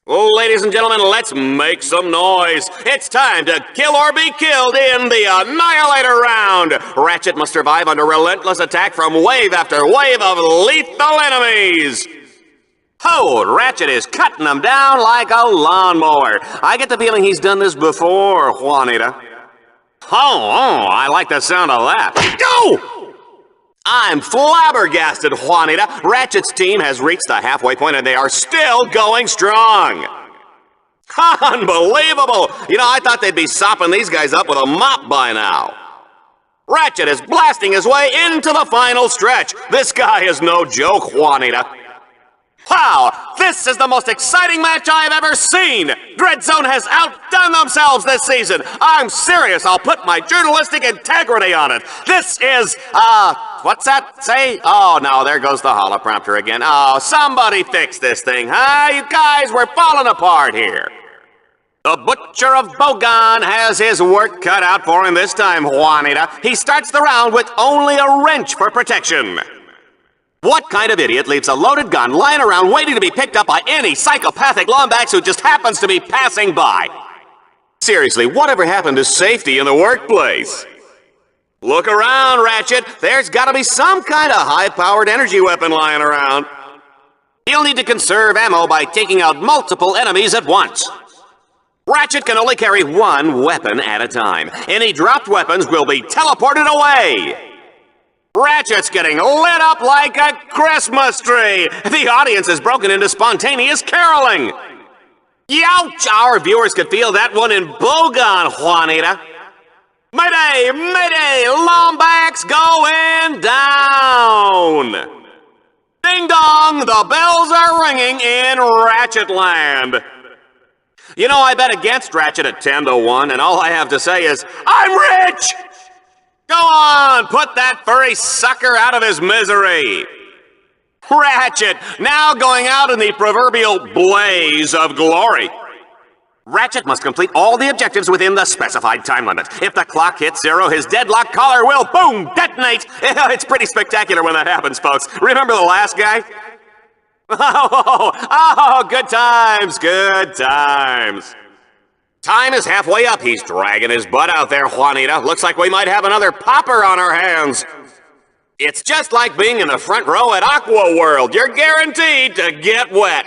Ladies and gentlemen, let's make some noise. It's time to kill or be killed in the Annihilator round. Ratchet must survive under relentless attack from wave after wave of lethal enemies. Oh, Ratchet is cutting them down like a lawnmower. I get the feeling he's done this before, Juanita. Oh, I like the sound of that. Go! I'm flabbergasted, Juanita. Ratchet's team has reached the halfway point and they are still going strong. Unbelievable! You know, I thought they'd be sopping these guys up with a mop by now. Ratchet is blasting his way into the final stretch. This guy is no joke, Juanita. Wow, this is the most exciting match I've ever seen! Dreadzone has outdone themselves this season! I'm serious, I'll put my journalistic integrity on it! This is, what's that say? Oh, no, there goes the holoprompter again. Oh, somebody fix this thing, huh? You guys, we're falling apart here. The Butcher of Bogan has his work cut out for him this time, Juanita. He starts the round with only a wrench for protection. What kind of idiot leaves a loaded gun lying around waiting to be picked up by any psychopathic lombax who just happens to be passing by? Seriously, whatever happened to safety in the workplace? Look around, Ratchet. There's gotta be some kind of high-powered energy weapon lying around. You'll need to conserve ammo by taking out multiple enemies at once. Ratchet can only carry one weapon at a time. Any dropped weapons will be teleported away. Ratchet's getting lit up like a Christmas tree. The audience is broken into spontaneous caroling. Youch! Our viewers could feel that one in Bogan, Juanita. Mayday! Mayday! Lombax going down! Ding dong! The bells are ringing in Ratchetland. You know, I bet against Ratchet at 10-1, and all I have to say is, I'm rich! Go on, put that furry sucker out of his misery. Ratchet, now going out in the proverbial blaze of glory. Ratchet must complete all the objectives within the specified time limit. If the clock hits 0, his deadlock collar will, boom, detonate. It's pretty spectacular when that happens, folks. Remember the last guy? Oh, good times, good times. Time is halfway up. He's dragging his butt out there, Juanita. Looks like we might have another popper on our hands. It's just like being in the front row at Aqua World. You're guaranteed to get wet.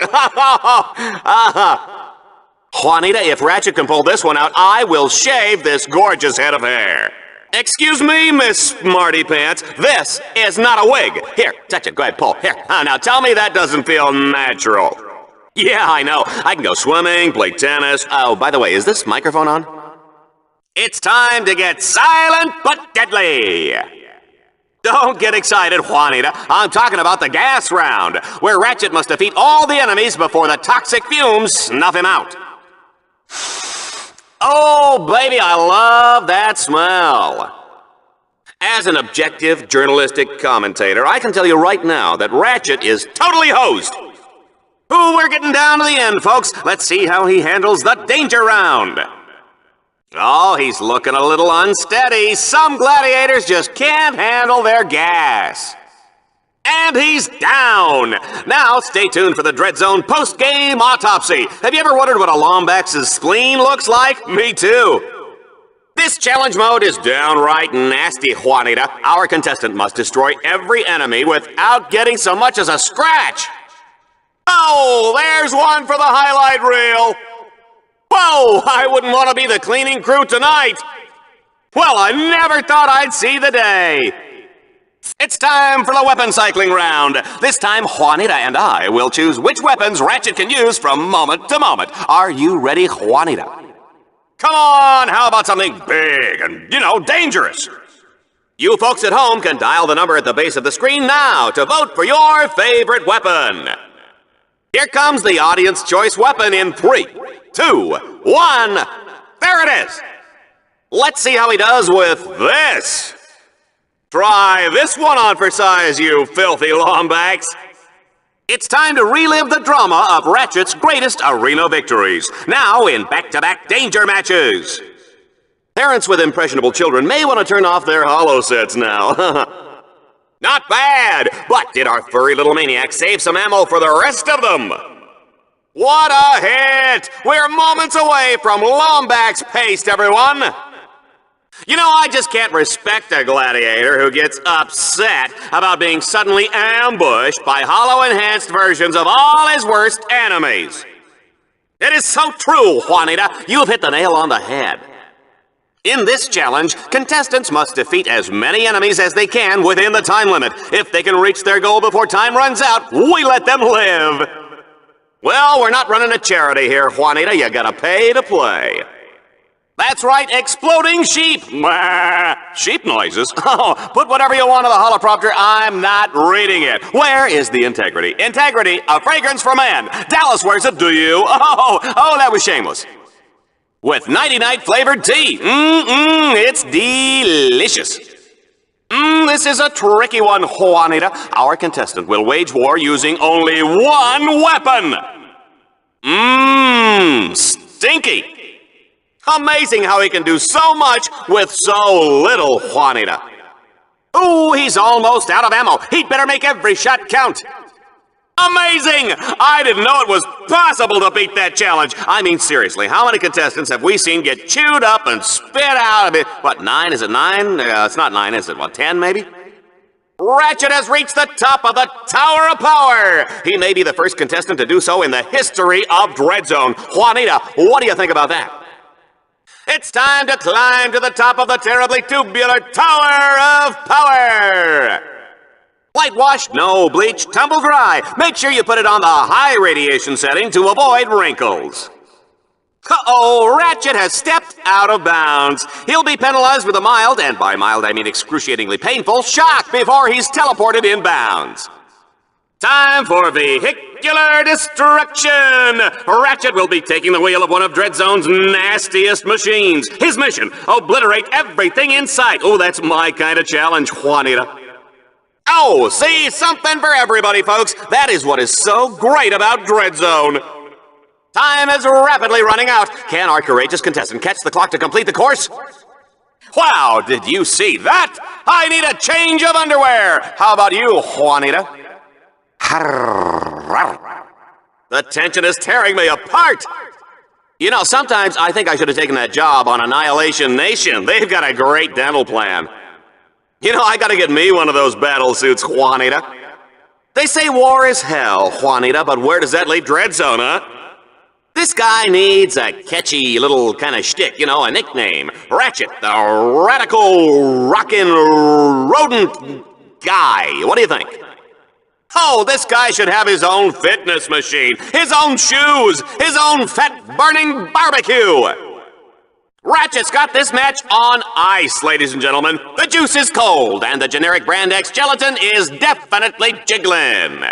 Juanita, if Ratchet can pull this one out, I will shave this gorgeous head of hair. Excuse me, Miss Smarty Pants. This is not a wig. Here, touch it. Go ahead, pull. Here. Now tell me that doesn't feel natural. Yeah, I know. I can go swimming, play tennis. Oh, by the way, is this microphone on? It's time to get silent but deadly. Don't get excited, Juanita. I'm talking about the gas round, where Ratchet must defeat all the enemies before the toxic fumes snuff him out. Oh, baby, I love that smell. As an objective journalistic commentator, I can tell you right now that Ratchet is totally hosed. Ooh, we're getting down to the end, folks. Let's see how he handles the danger round. Oh, he's looking a little unsteady. Some gladiators just can't handle their gas. And he's down. Now, stay tuned for the Dreadzone post-game autopsy. Have you ever wondered what a lombax's spleen looks like? Me too. This challenge mode is downright nasty, Juanita. Our contestant must destroy every enemy without getting so much as a scratch. Oh, there's one for the highlight reel. Whoa, I wouldn't want to be the cleaning crew tonight. Well, I never thought I'd see the day. It's time for the weapon cycling round. This time, Juanita and I will choose which weapons Ratchet can use from moment to moment. Are you ready, Juanita? Come on, how about something big and, dangerous? You folks at home can dial the number at the base of the screen now to vote for your favorite weapon. Here comes the audience choice weapon in 3, 2, 1. There it is. Let's see how he does with this. Try this one on for size, you filthy lombax. It's time to relive the drama of Ratchet's greatest arena victories, now in back-to-back danger matches. Parents with impressionable children may want to turn off their holo sets now. Not bad, but did our furry little maniac save some ammo for the rest of them? What a hit! We're moments away from Lombax paste, everyone! You know, I just can't respect a gladiator who gets upset about being suddenly ambushed by hollow-enhanced versions of all his worst enemies. It is so true, Juanita. You've hit the nail on the head. In this challenge, contestants must defeat as many enemies as they can within the time limit. If they can reach their goal before time runs out, we let them live. Well, we're not running a charity here, Juanita. You gotta pay to play. That's right, exploding sheep. Sheep noises? Oh, put whatever you want on the holoprompter. I'm not reading it. Where is the integrity? Integrity, a fragrance for man. Dallas wears it, do you? Oh, that was shameless. With nighty-night flavored tea. It's delicious. This is a tricky one, Juanita. Our contestant will wage war using only one weapon. Stinky. Amazing how he can do so much with so little, Juanita. Ooh, he's almost out of ammo. He'd better make every shot count. Amazing! I didn't know it was possible to beat that challenge. I mean, seriously, how many contestants have we seen get chewed up and spit out of it? What, 9? Is it 9? It's not 9, is it? What, 10 maybe? Ratchet has reached the top of the Tower of Power! He may be the first contestant to do so in the history of Dread Zone. Juanita, what do you think about that? It's time to climb to the top of the terribly tubular Tower of Power! Whitewash, no bleach, tumble dry. Make sure you put it on the high radiation setting to avoid wrinkles. Uh-oh, Ratchet has stepped out of bounds. He'll be penalized with a mild, and by mild I mean excruciatingly painful, shock before he's teleported inbounds. Time for vehicular destruction! Ratchet will be taking the wheel of one of Dread Zone's nastiest machines. His mission, obliterate everything in sight. Oh, that's my kind of challenge, Juanita. Oh, see, something for everybody, folks. That is what is so great about Dread Zone. Time is rapidly running out. Can our courageous contestant catch the clock to complete the course? Wow, did you see that? I need a change of underwear. How about you, Juanita? The tension is tearing me apart. You know, sometimes I think I should have taken that job on Annihilation Nation. They've got a great dental plan. You know, I gotta get me one of those battle suits, Juanita. They say war is hell, Juanita, but where does that leave Dread Zone, huh? This guy needs a catchy little kind of shtick, you know, a nickname. Ratchet, the radical rockin' rodent guy. What do you think? Oh, this guy should have his own fitness machine, his own shoes, his own fat-burning barbecue. Ratchet's got this match on ice, ladies and gentlemen. The juice is cold, and the generic brand X gelatin is definitely jiggling.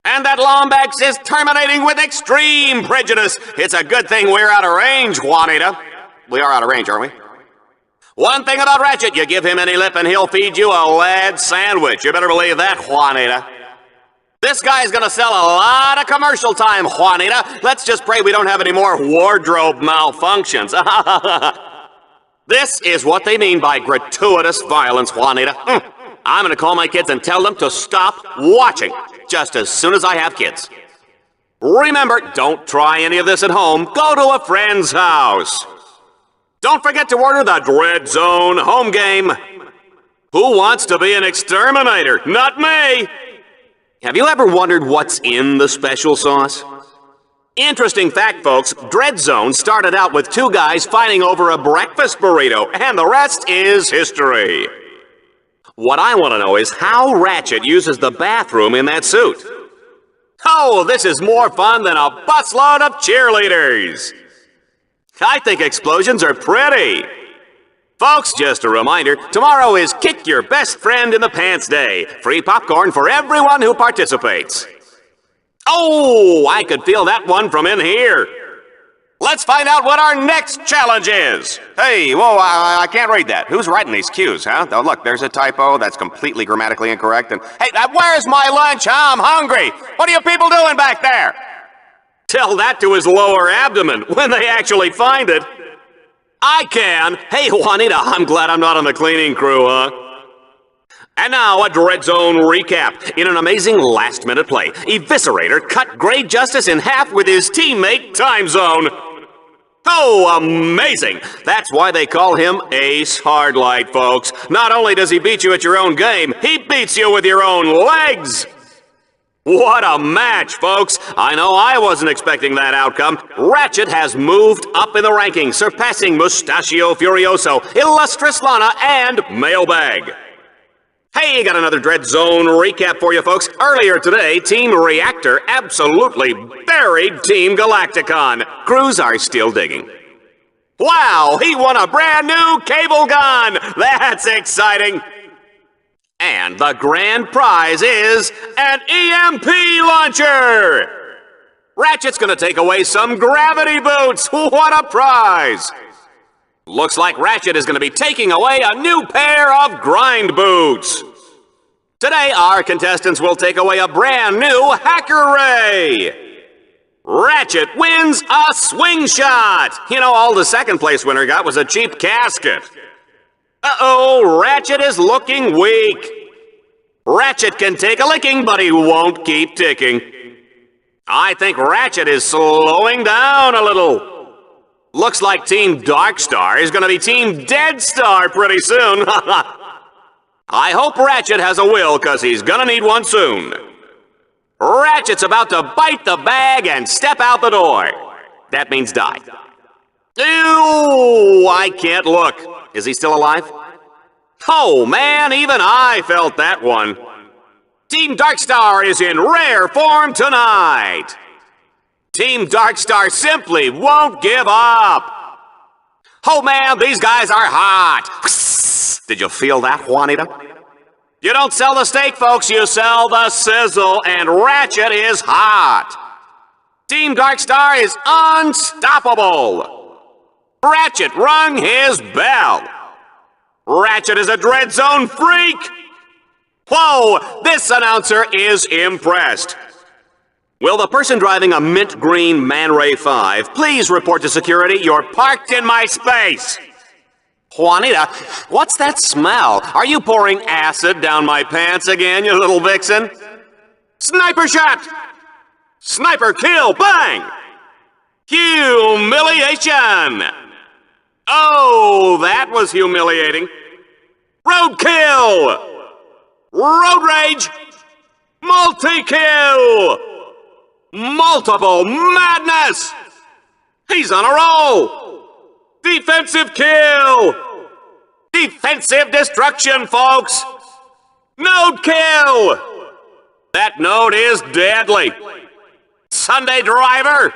And that Lombax is terminating with extreme prejudice. It's a good thing we're out of range, Juanita. We are out of range, aren't we? One thing about Ratchet, you give him any lip and he'll feed you a lead sandwich. You better believe that, Juanita. This guy's gonna sell a lot of commercial time, Juanita. Let's just pray we don't have any more wardrobe malfunctions. This is what they mean by gratuitous violence, Juanita. I'm gonna call my kids and tell them to stop watching just as soon as I have kids. Remember, don't try any of this at home. Go to a friend's house. Don't forget to order the Dread Zone home game. Who wants to be an exterminator? Not me! Have you ever wondered what's in the special sauce? Interesting fact, folks, Dread Zone started out with two guys fighting over a breakfast burrito, and the rest is history. What I want to know is how Ratchet uses the bathroom in that suit. Oh, this is more fun than a busload of cheerleaders. I think explosions are pretty. Folks, just a reminder, tomorrow is Kick Your Best Friend in the Pants Day. Free popcorn for everyone who participates. Oh, I could feel that one from in here. Let's find out what our next challenge is. Hey, whoa, I can't read that. Who's writing these cues, huh? Oh, look, there's a typo that's completely grammatically incorrect. And hey, where's my lunch? I'm hungry. What are you people doing back there? Tell that to his lower abdomen when they actually find it. I can. Hey, Juanita, I'm glad I'm not on the cleaning crew, huh? And now a Dread Zone recap. In an amazing last-minute play, Eviscerator cut Grey Justice in half with his teammate Time Zone. Oh, amazing! That's why they call him Ace Hardlight, folks. Not only does he beat you at your own game, he beats you with your own legs! What a match, folks! I know I wasn't expecting that outcome. Ratchet has moved up in the rankings, surpassing Mustachio Furioso, Illustrious Lana, and Mailbag. Hey, got another Dread Zone recap for you, folks. Earlier today, Team Reactor absolutely buried Team Galacticon. Crews are still digging. Wow, he won a brand new cable gun! That's exciting! And the grand prize is an EMP launcher! Ratchet's gonna take away some gravity boots! What a prize! Looks like Ratchet is gonna be taking away a new pair of grind boots! Today, our contestants will take away a brand new Hacker Ray! Ratchet wins a swing shot! You know, all the second place winner got was a cheap casket. Uh-oh, Ratchet is looking weak. Ratchet can take a licking, but he won't keep ticking. I think Ratchet is slowing down a little. Looks like Team Darkstar is going to be Team Deadstar pretty soon. I hope Ratchet has a will, because he's going to need one soon. Ratchet's about to bite the bag and step out the door. That means die. Ew, I can't look. Is he still alive? Oh, man, even I felt that one. Team Darkstar is in rare form tonight. Team Darkstar simply won't give up. Oh, man, these guys are hot. Did you feel that, Juanita? You don't sell the steak, folks, you sell the sizzle, and Ratchet is hot. Team Darkstar is unstoppable. Ratchet rung his bell. Ratchet is a Dread Zone freak! Whoa, this announcer is impressed. Will the person driving a mint green Man Ray 5 please report to security? You're parked in my space! Juanita, what's that smell? Are you pouring acid down my pants again, you little vixen? Sniper shot! Sniper kill, bang! Humiliation! Oh, that was humiliating. Roadkill! Road rage! Multi-kill! Multiple madness! He's on a roll! Defensive kill! Defensive destruction, folks! Node kill! That node is deadly! Sunday driver!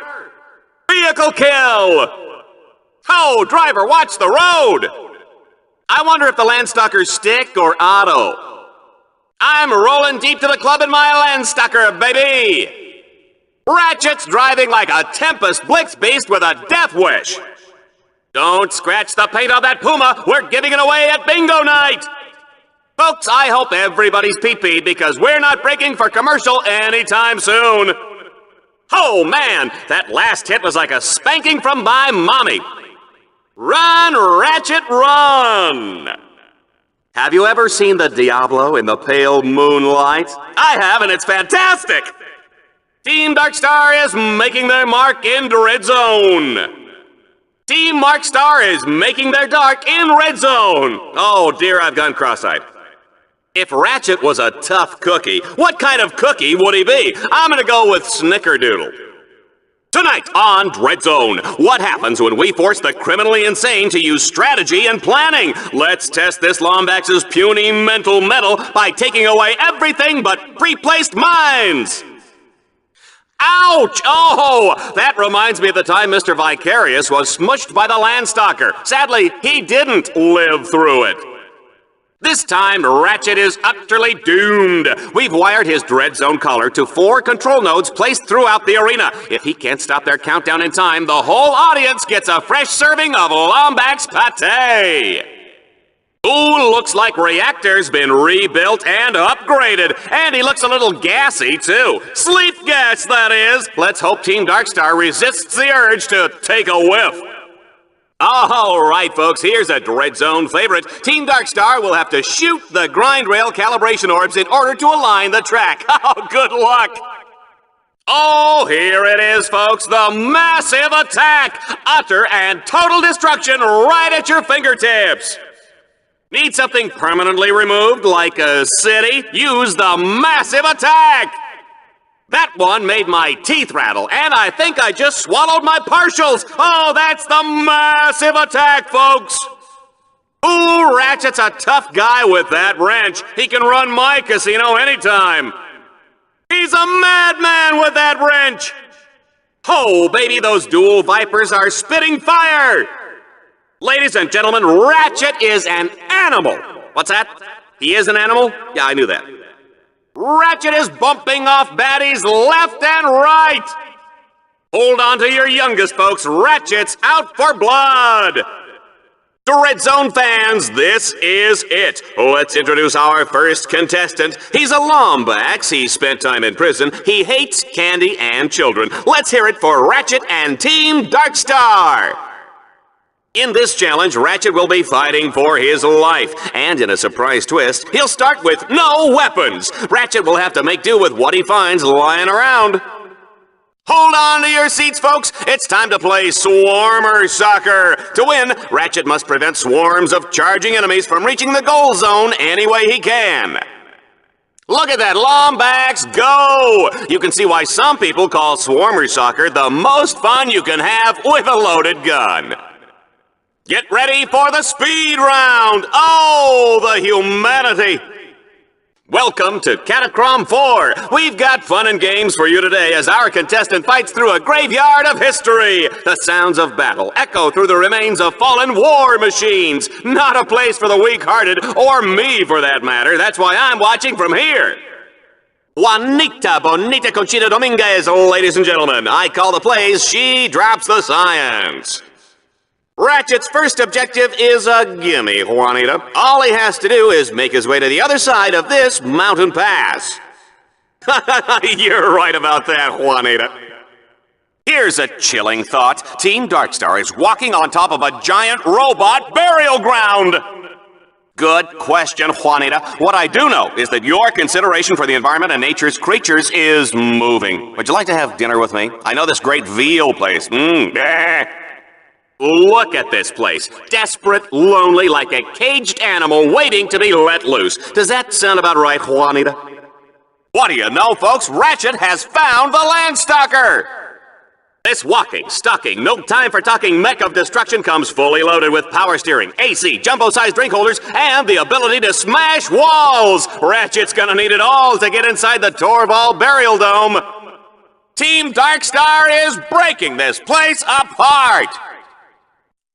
Vehicle kill! Oh, driver, watch the road! I wonder if the Landstalker's stick or auto. I'm rolling deep to the club in my Landstalker, baby! Ratchet's driving like a Tempest Blitz beast with a death wish. Don't scratch the paint on that Puma. We're giving it away at bingo night. Folks, I hope everybody's pee-peed because we're not breaking for commercial anytime soon. Oh, man, that last hit was like a spanking from my mommy. Run, Ratchet, run! Have you ever seen the Diablo in the pale moonlight? I have, and it's fantastic! Team Darkstar is making their mark in Red Zone. Team Markstar is making their dark in Red Zone. Oh dear, I've gone cross-eyed. If Ratchet was a tough cookie, what kind of cookie would he be? I'm gonna go with Snickerdoodle. Tonight on Dread Zone, what happens when we force the criminally insane to use strategy and planning? Let's test this Lombax's puny mental metal by taking away everything but pre-placed mines. Ouch! Oh, that reminds me of the time Mr. Vicarious was smushed by the Landstalker. Sadly, he didn't live through it. This time, Ratchet is utterly doomed. We've wired his Dread Zone collar to 4 control nodes placed throughout the arena. If he can't stop their countdown in time, the whole audience gets a fresh serving of Lombax pate. Ooh, looks like Reactor's been rebuilt and upgraded. And he looks a little gassy, too. Sleep gas, that is. Let's hope Team Darkstar resists the urge to take a whiff. All right, folks, here's a Dread Zone favorite. Team Darkstar will have to shoot the grind rail calibration orbs in order to align the track. Oh, good luck! Oh, here it is, folks, the massive attack! Utter and total destruction right at your fingertips! Need something permanently removed, like a city? Use the massive attack! That one made my teeth rattle, and I think I just swallowed my partials! Oh, that's the massive attack, folks! Ooh, Ratchet's a tough guy with that wrench. He can run my casino anytime. He's a madman with that wrench! Oh, baby, those dual vipers are spitting fire! Ladies and gentlemen, Ratchet is an animal. What's that? He is an animal? Yeah, I knew that. Ratchet is bumping off baddies left and right! Hold on to your youngest, folks. Ratchet's out for blood! Dread Zone fans, this is it. Let's introduce our first contestant. He's a Lombax. He spent time in prison. He hates candy and children. Let's hear it for Ratchet and Team Darkstar! In this challenge, Ratchet will be fighting for his life, and in a surprise twist, he'll start with no weapons. Ratchet will have to make do with what he finds lying around. Hold on to your seats, folks. It's time to play Swarmer Soccer. To win, Ratchet must prevent swarms of charging enemies from reaching the goal zone any way he can. Look at that, Lombax, go! You can see why some people call Swarmer Soccer the most fun you can have with a loaded gun. Get ready for the speed round! Oh, the humanity! Welcome to Catacrom 4. We've got fun and games for you today as our contestant fights through a graveyard of history. The sounds of battle echo through the remains of fallen war machines. Not a place for the weak-hearted, or me for that matter. That's why I'm watching from here. Juanita Bonita Conchita Dominguez, ladies and gentlemen. I call the plays, she drops the science. Ratchet's first objective is a gimme, Juanita. All he has to do is make his way to the other side of this mountain pass. You're right about that, Juanita. Here's a chilling thought. Team Darkstar is walking on top of a giant robot burial ground. Good question, Juanita. What I do know is that your consideration for the environment and nature's creatures is moving. Would you like to have dinner with me? I know this great veal place. Look at this place. Desperate, lonely, like a caged animal waiting to be let loose. Does that sound about right, Juanita? What do you know, folks? Ratchet has found the Landstalker! This walking, stalking, no time for talking mech of destruction comes fully loaded with power steering, AC, jumbo-sized drink holders, and the ability to smash walls! Ratchet's gonna need it all to get inside the Torval Burial Dome. Team Darkstar is breaking this place apart!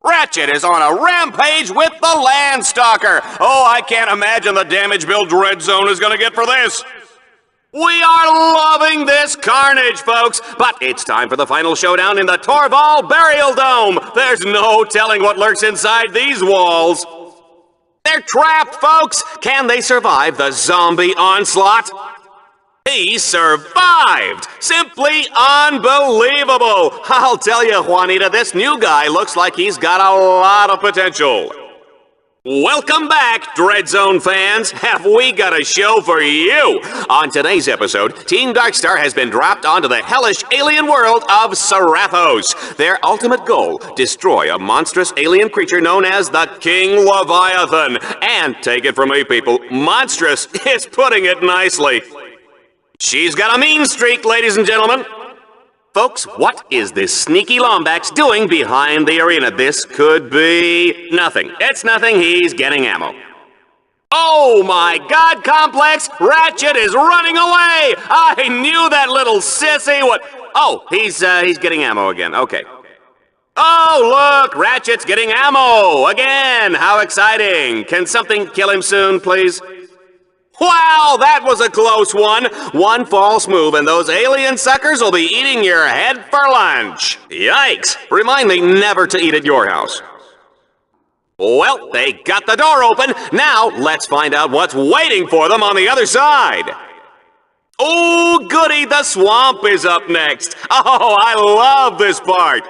Ratchet is on a rampage with the Landstalker! Oh, I can't imagine the damage Bill Dread Zone is gonna get for this! We are loving this carnage, folks, but it's time for the final showdown in the Torval Burial Dome! There's no telling what lurks inside these walls! They're trapped, folks! Can they survive the zombie onslaught? He survived! Simply unbelievable! I'll tell you, Juanita, this new guy looks like he's got a lot of potential. Welcome back, Dread Zone fans! Have we got a show for you? On today's episode, Team Darkstar has been dropped onto the hellish alien world of Seraphos. Their ultimate goal, destroy a monstrous alien creature known as the King Leviathan. And take it from me, people, monstrous is putting it nicely. She's got a mean streak, ladies and gentlemen. Folks, what is this sneaky Lombax doing behind the arena? This could be nothing. It's nothing. He's getting ammo. Oh my God, Complex! Ratchet is running away! I knew that little sissy would... Oh, he's getting ammo again. Okay. Oh, look! Ratchet's getting ammo! Again! How exciting! Can something kill him soon, please? Wow, that was a close one! One false move and those alien suckers will be eating your head for lunch! Yikes! Remind me never to eat at your house. Well, they got the door open. Now, let's find out what's waiting for them on the other side. Oh, goody, the swamp is up next. Oh, I love this part.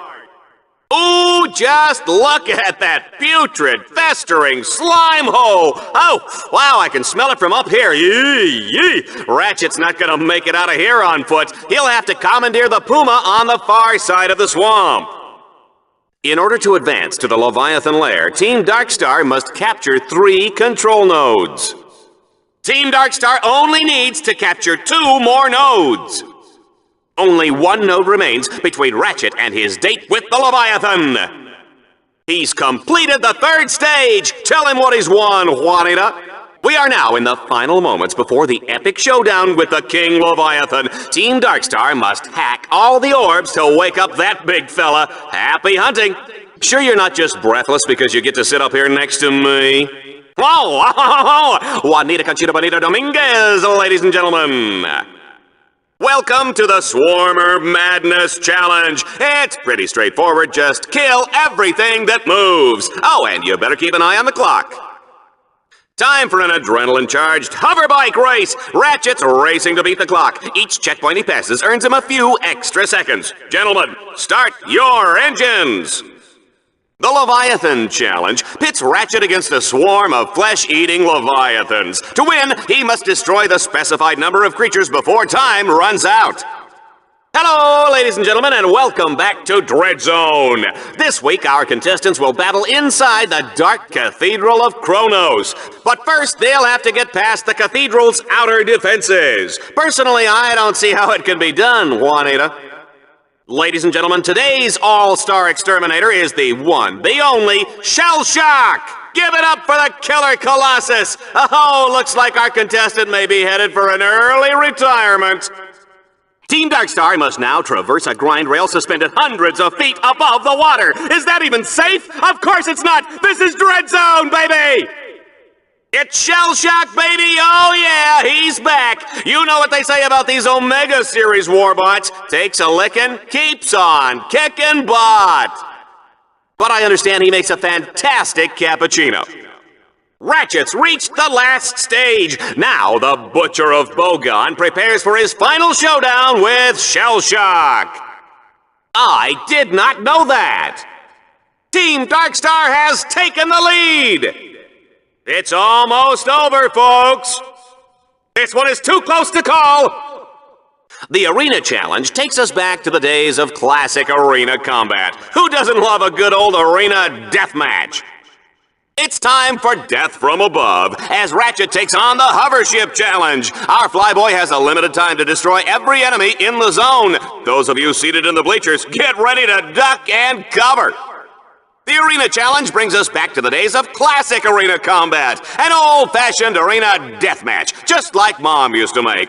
Ooh, just look at that putrid, festering slime hole. Oh, wow, I can smell it from up here. Yee, yee. Ratchet's not gonna make it out of here on foot. He'll have to commandeer the puma on the far side of the swamp. In order to advance to the Leviathan lair, Team Darkstar must capture 3 control nodes. Team Darkstar only needs to capture 2 more nodes. Only 1 node remains between Ratchet and his date with the Leviathan. He's completed the 3rd stage. Tell him what he's won, Juanita. We are now in the final moments before the epic showdown with the King Leviathan. Team Darkstar must hack all the orbs to wake up that big fella. Happy hunting. Sure you're not just breathless because you get to sit up here next to me? Whoa! Juanita Conchita Bonita Dominguez, ladies and gentlemen. Welcome to the Swarmer Madness Challenge. It's pretty straightforward. Just kill everything that moves. Oh, and you better keep an eye on the clock. Time for an adrenaline-charged hoverbike race. Ratchet's racing to beat the clock. Each checkpoint he passes earns him a few extra seconds. Gentlemen, start your engines. The Leviathan Challenge pits Ratchet against a swarm of flesh-eating Leviathans. To win, he must destroy the specified number of creatures before time runs out. Hello, ladies and gentlemen, and welcome back to Dread Zone. This week, our contestants will battle inside the Dark Cathedral of Kronos. But first, they'll have to get past the cathedral's outer defenses. Personally, I don't see how it can be done, Juanita. Ladies and gentlemen, today's all-star exterminator is the one, the only, Shell Shock! Give it up for the Killer Colossus! Oh, looks like our contestant may be headed for an early retirement. Team Darkstar must now traverse a grind rail suspended hundreds of feet above the water. Is that even safe? Of course it's not! This is Dread Zone, baby! It's Shell Shock, baby! Oh yeah, he's back! You know what they say about these Omega Series warbots. Takes a lickin', keeps on kicking butt. But I understand he makes a fantastic cappuccino. Ratchet's reached the last stage. Now the Butcher of Bogon prepares for his final showdown with Shell Shock. I did not know that. Team Darkstar has taken the lead. It's almost over, folks. This one is too close to call. The Arena Challenge takes us back to the days of classic arena combat. Who doesn't love a good old arena deathmatch? It's time for Death from Above, as Ratchet takes on the Hovership Challenge. Our flyboy has a limited time to destroy every enemy in the zone. Those of you seated in the bleachers, get ready to duck and cover. The Arena Challenge brings us back to the days of classic arena combat, an old-fashioned arena deathmatch, just like Mom used to make.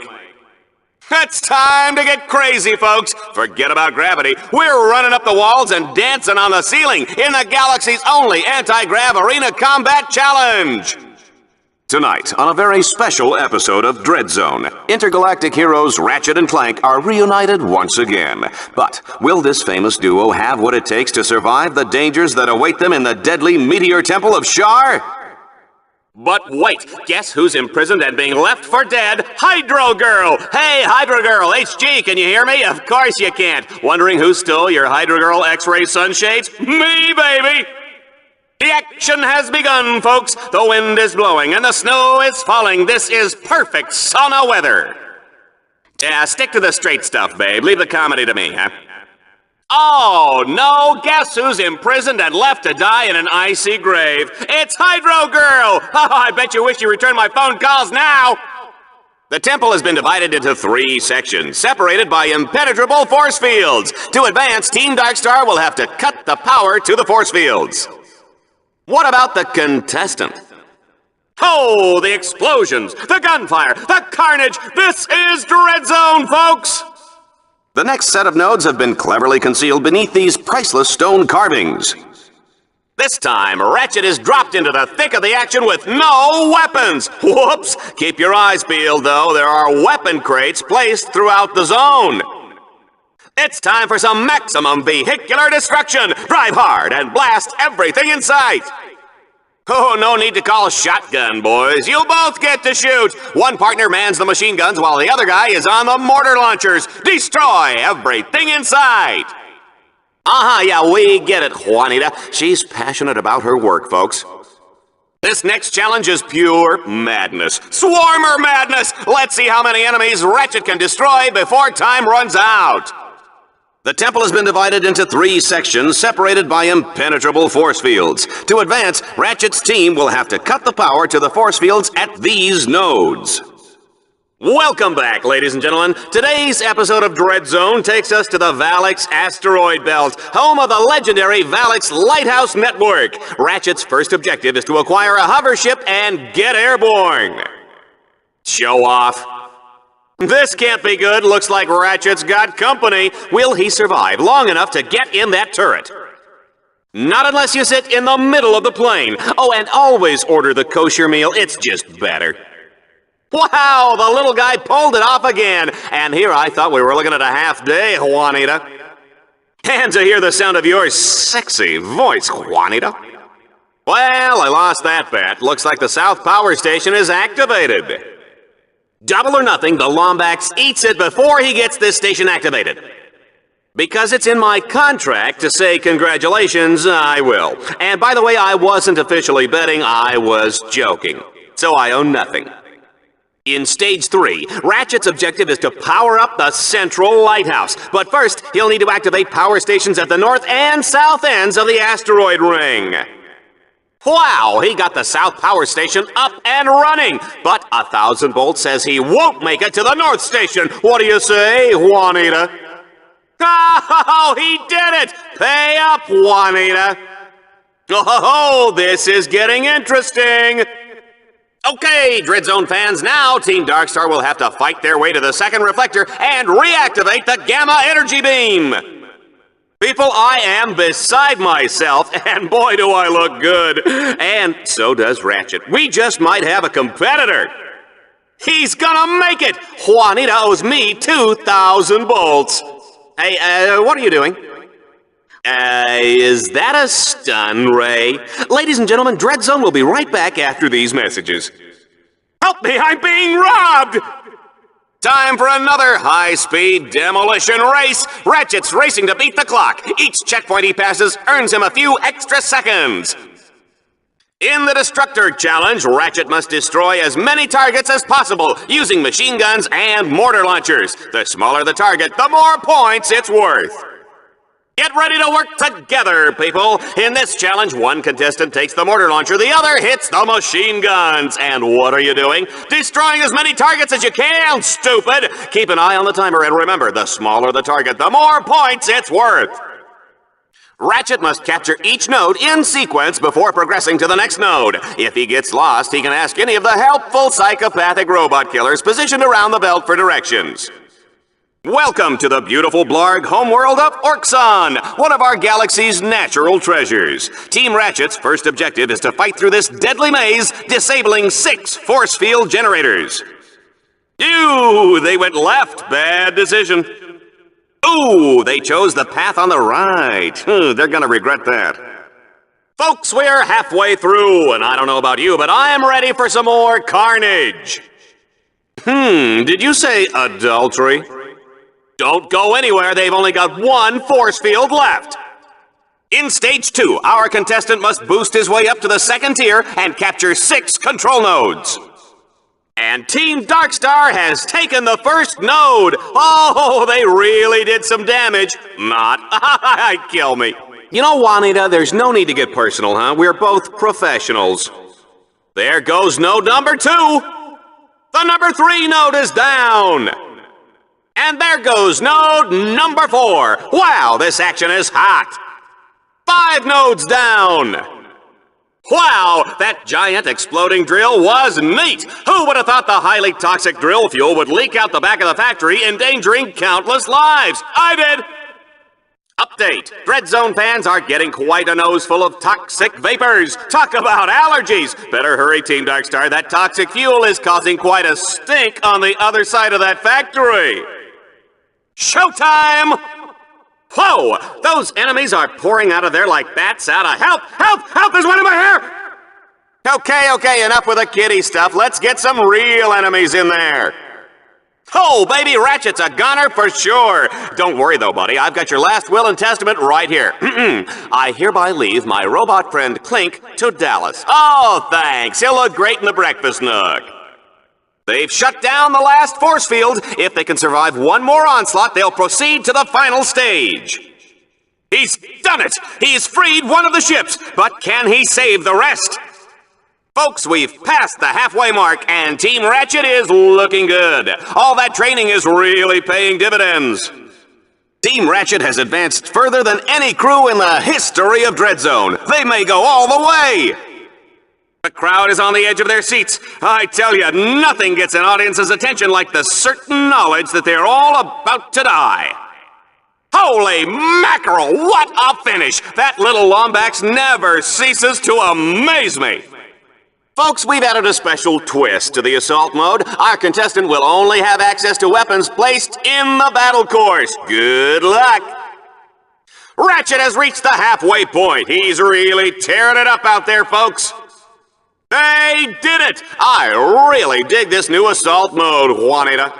It's time to get crazy, folks. Forget about gravity. We're running up the walls and dancing on the ceiling in the galaxy's only anti-grav arena combat challenge. Tonight, on a very special episode of Dread Zone, intergalactic heroes Ratchet and Clank are reunited once again. But will this famous duo have what it takes to survive the dangers that await them in the deadly meteor temple of Shar? But wait, guess who's imprisoned and being left for dead? Hydro Girl! Hey, Hydro Girl, HG, can you hear me? Of course you can't. Wondering who stole your Hydro Girl X-ray sunshades? Me, baby! The action has begun, folks. The wind is blowing and the snow is falling. This is perfect sauna weather. Yeah, stick to the straight stuff, babe. Leave the comedy to me, huh? Oh, no. Guess who's imprisoned and left to die in an icy grave? It's Hydro Girl. Oh, I bet you wish you returned my phone calls now. The temple has been divided into 3 sections, separated by impenetrable force fields. To advance, Team Darkstar will have to cut the power to the force fields. What about the contestant? Oh, the explosions, the gunfire, the carnage. This is Dread Zone, folks! The next set of nodes have been cleverly concealed beneath these priceless stone carvings. This time, Ratchet is dropped into the thick of the action with no weapons. Whoops! Keep your eyes peeled, though. There are weapon crates placed throughout the zone. It's time for some maximum vehicular destruction! Drive hard and blast everything in sight! Oh, no need to call shotgun, boys. You both get to shoot! One partner mans the machine guns while the other guy is on the mortar launchers. Destroy everything in sight! Yeah, we get it, Juanita. She's passionate about her work, folks. This next challenge is pure madness. Swarmer madness! Let's see how many enemies Ratchet can destroy before time runs out. The temple has been divided into 3 sections, separated by impenetrable force fields. To advance, Ratchet's team will have to cut the power to the force fields at these nodes. Welcome back, ladies and gentlemen. Today's episode of Dread Zone takes us to the Valix asteroid belt, home of the legendary Valix Lighthouse Network. Ratchet's first objective is to acquire a hover ship and get airborne. Show off. This can't be good. Looks like Ratchet's got company. Will he survive long enough to get in that turret? Not unless you sit in the middle of the plane. Oh, and always order the kosher meal. It's just better. Wow, the little guy pulled it off again. And here I thought we were looking at a half day, Juanita. And to hear the sound of your sexy voice, Juanita. Well, I lost that bet. Looks like the South Power Station is activated. Double or nothing, the Lombax eats it before he gets this station activated. Because it's in my contract to say congratulations, I will. And by the way, I wasn't officially betting, I was joking. So I owe nothing. In Stage 3, Ratchet's objective is to power up the central lighthouse. But first, he'll need to activate power stations at the north and south ends of the asteroid ring. Wow, he got the south power station up and running. But 1,000 volts says he won't make it to the north station. What do you say, Juanita? Oh, he did it! Pay up, Juanita. Oh, this is getting interesting. Okay, Dread Zone fans, now Team Darkstar will have to fight their way to the second reflector and reactivate the Gamma Energy Beam. People, I am beside myself, and boy do I look good. And so does Ratchet. We just might have a competitor. He's gonna make it! Juanita owes me 2,000 bolts. Hey, what are you doing? Is that a stun ray? Ladies and gentlemen, Dread Zone will be right back after these messages. Help me, I'm being robbed! Time for another high-speed demolition race. Ratchet's racing to beat the clock. Each checkpoint he passes earns him a few extra seconds. In the Destructor challenge, Ratchet must destroy as many targets as possible using machine guns and mortar launchers. The smaller the target, the more points it's worth. Get ready to work together, people! In this challenge, one contestant takes the mortar launcher, the other hits the machine guns. And what are you doing? Destroying as many targets as you can, stupid! Keep an eye on the timer, and remember, the smaller the target, the more points it's worth. Ratchet must capture each node in sequence before progressing to the next node. If he gets lost, he can ask any of the helpful psychopathic robot killers positioned around the belt for directions. Welcome to the beautiful Blarg homeworld of Orxon, one of our galaxy's natural treasures. Team Ratchet's first objective is to fight through this deadly maze, disabling 6 force field generators. They went left. Bad decision. Ooh, they chose the path on the right. They're gonna regret that. Folks, we're halfway through, and I don't know about you, but I'm ready for some more carnage. Did you say adultery? Don't go anywhere, they've only got 1 force field left. In Stage 2, our contestant must boost his way up to the second tier and capture 6 control nodes. And Team Darkstar has taken the first node. Oh, they really did some damage. Not. Kill me. You know, Juanita, there's no need to get personal, huh? We're both professionals. There goes node number 2. The number 3 node is down. And there goes node number 4. Wow, this action is hot. 5 nodes down. Wow, that giant exploding drill was neat. Who would have thought the highly toxic drill fuel would leak out the back of the factory, endangering countless lives? I did. Update. Dread Zone fans are getting quite a nose full of toxic vapors. Talk about allergies. Better hurry, Team Darkstar. That toxic fuel is causing quite a stink on the other side of that factory. Showtime! Whoa! Those enemies are pouring out of there like bats out of help! Help! Help! There's one in my hair! Okay, enough with the kiddie stuff. Let's get some real enemies in there. Oh, baby, Ratchet's a gunner for sure. Don't worry, though, buddy. I've got your last will and testament right here. I hereby leave my robot friend Clink to Dallas. Oh, thanks. He'll look great in the breakfast nook. They've shut down the last force field. If they can survive one more onslaught, they'll proceed to the final stage. He's done it! He's freed one of the ships, but can he save the rest? Folks, we've passed the halfway mark, and Team Ratchet is looking good. All that training is really paying dividends. Team Ratchet has advanced further than any crew in the history of Dreadzone. They may go all the way. The crowd is on the edge of their seats. I tell you, nothing gets an audience's attention like the certain knowledge that they're all about to die. Holy mackerel, what a finish! That little Lombax never ceases to amaze me. Folks, we've added a special twist to the assault mode. Our contestant will only have access to weapons placed in the battle course. Good luck! Ratchet has reached the halfway point. He's really tearing it up out there, folks. They did it! I really dig this new assault mode, Juanita.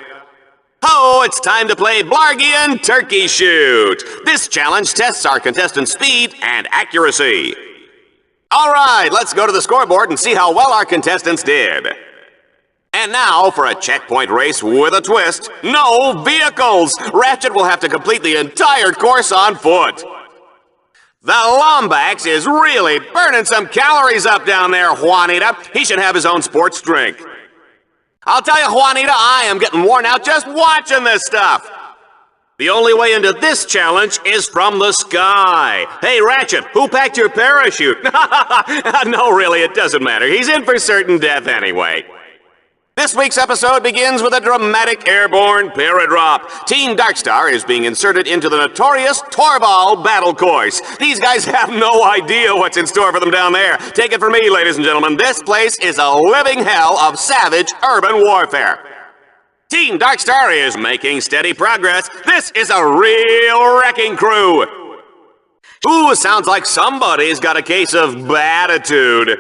Oh, it's time to play Blargian Turkey Shoot. This challenge tests our contestant's speed and accuracy. All right, let's go to the scoreboard and see how well our contestants did. And now for a checkpoint race with a twist. No vehicles! Ratchet will have to complete the entire course on foot. The Lombax is really burning some calories up down there, Juanita. He should have his own sports drink. I'll tell you, Juanita, I am getting worn out just watching this stuff. The only way into this challenge is from the sky. Hey, Ratchet, who packed your parachute? No, really, it doesn't matter. He's in for certain death anyway. This week's episode begins with a dramatic airborne paradrop. Team Darkstar is being inserted into the notorious Torval battle course. These guys have no idea what's in store for them down there. Take it from me, ladies and gentlemen, this place is a living hell of savage urban warfare. Team Darkstar is making steady progress. This is a real wrecking crew. Ooh, sounds like somebody's got a case of baditude.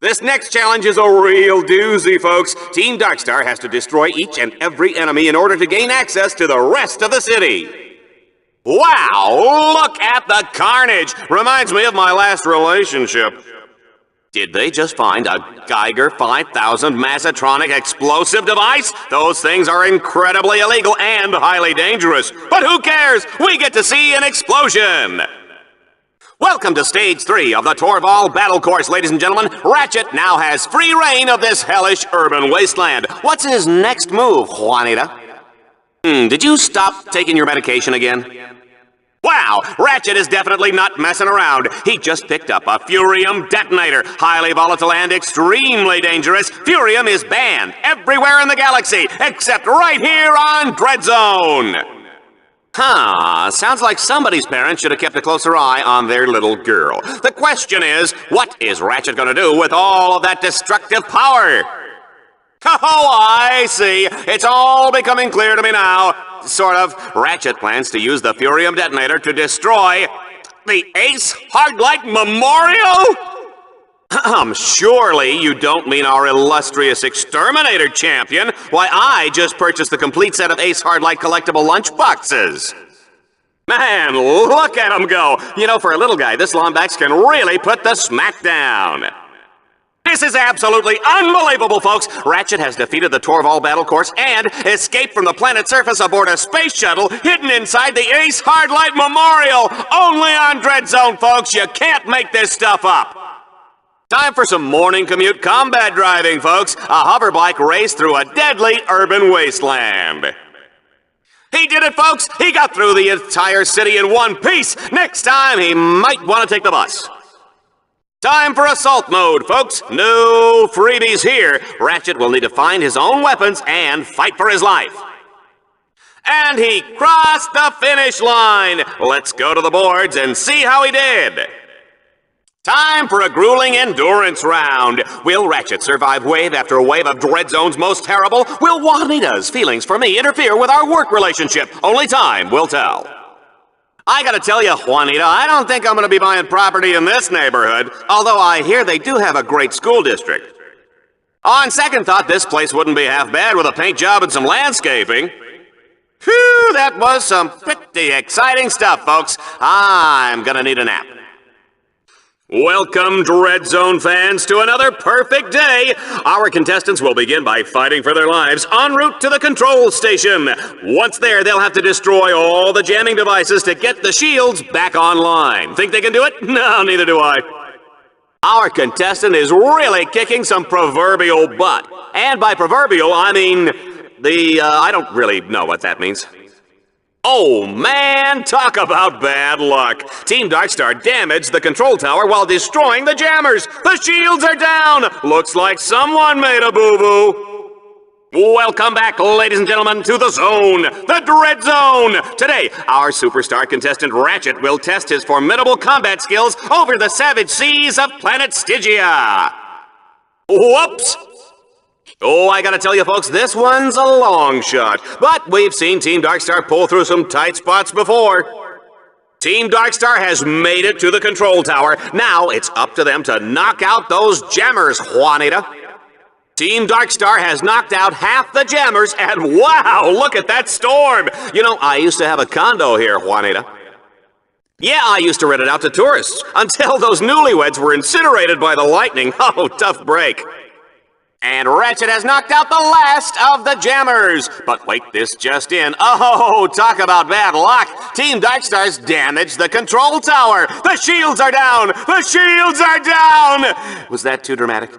This next challenge is a real doozy, folks. Team Darkstar has to destroy each and every enemy in order to gain access to the rest of the city. Wow, look at the carnage. Reminds me of my last relationship. Did they just find a Geiger 5000 Massatronic explosive device? Those things are incredibly illegal and highly dangerous. But who cares? We get to see an explosion. Welcome to Stage 3 of the Torval Battle Course, ladies and gentlemen. Ratchet now has free reign of this hellish urban wasteland. What's his next move, Juanita? Did you stop taking your medication again? Wow, Ratchet is definitely not messing around. He just picked up a Furium detonator. Highly volatile and extremely dangerous. Furium is banned everywhere in the galaxy, except right here on Dreadzone. Sounds like somebody's parents should have kept a closer eye on their little girl. The question is, what is Ratchet going to do with all of that destructive power? Oh, I see. It's all becoming clear to me now. Sort of. Ratchet plans to use the Furium detonator to destroy the Ace Hardlight Memorial? Surely you don't mean our illustrious Exterminator champion. Why, I just purchased the complete set of Ace Hardlight collectible lunch boxes. Man, look at him go. You know, for a little guy, this Lombax can really put the smack down. This is absolutely unbelievable, folks. Ratchet has defeated the Torval battle course and escaped from the planet's surface aboard a space shuttle hidden inside the Ace Hardlight Memorial. Only on Dreadzone, folks. You can't make this stuff up. Time for some morning commute combat driving, folks. A hoverbike race through a deadly urban wasteland. He did it, folks. He got through the entire city in one piece. Next time, he might want to take the bus. Time for assault mode, folks. No freebies here. Ratchet will need to find his own weapons and fight for his life. And he crossed the finish line. Let's go to the boards and see how he did. Time for a grueling endurance round. Will Ratchet survive wave after wave of Dreadzone's most terrible? Will Juanita's feelings for me interfere with our work relationship? Only time will tell. I gotta tell you, Juanita, I don't think I'm gonna be buying property in this neighborhood, although I hear they do have a great school district. On second thought, this place wouldn't be half bad with a paint job and some landscaping. Phew, that was some pretty exciting stuff, folks. I'm gonna need a nap. Welcome, Dread Zone fans, to another perfect day. Our contestants will begin by fighting for their lives en route to the control station. Once there, they'll have to destroy all the jamming devices to get the shields back online. Think they can do it? No, neither do I. Our contestant is really kicking some proverbial butt. And by proverbial, I mean I don't really know what that means. Oh man, talk about bad luck. Team Darkstar damaged the control tower while destroying the jammers. The shields are down. Looks like someone made a boo-boo. Welcome back, ladies and gentlemen, to the Zone, the Dread Zone. Today, our superstar contestant Ratchet will test his formidable combat skills over the savage seas of planet Stygia. Whoops! Oh, I gotta tell you folks, this one's a long shot. But we've seen Team Darkstar pull through some tight spots before. Team Darkstar has made it to the control tower. Now it's up to them to knock out those jammers, Juanita. Team Darkstar has knocked out half the jammers, and wow, look at that storm! You know, I used to have a condo here, Juanita. Yeah, I used to rent it out to tourists, until those newlyweds were incinerated by the lightning. Oh, tough break. And Ratchet has knocked out the last of the jammers. But wait, this just in. Oh, talk about bad luck. Team Darkstar's damaged the control tower. The shields are down. The shields are down. Was that too dramatic?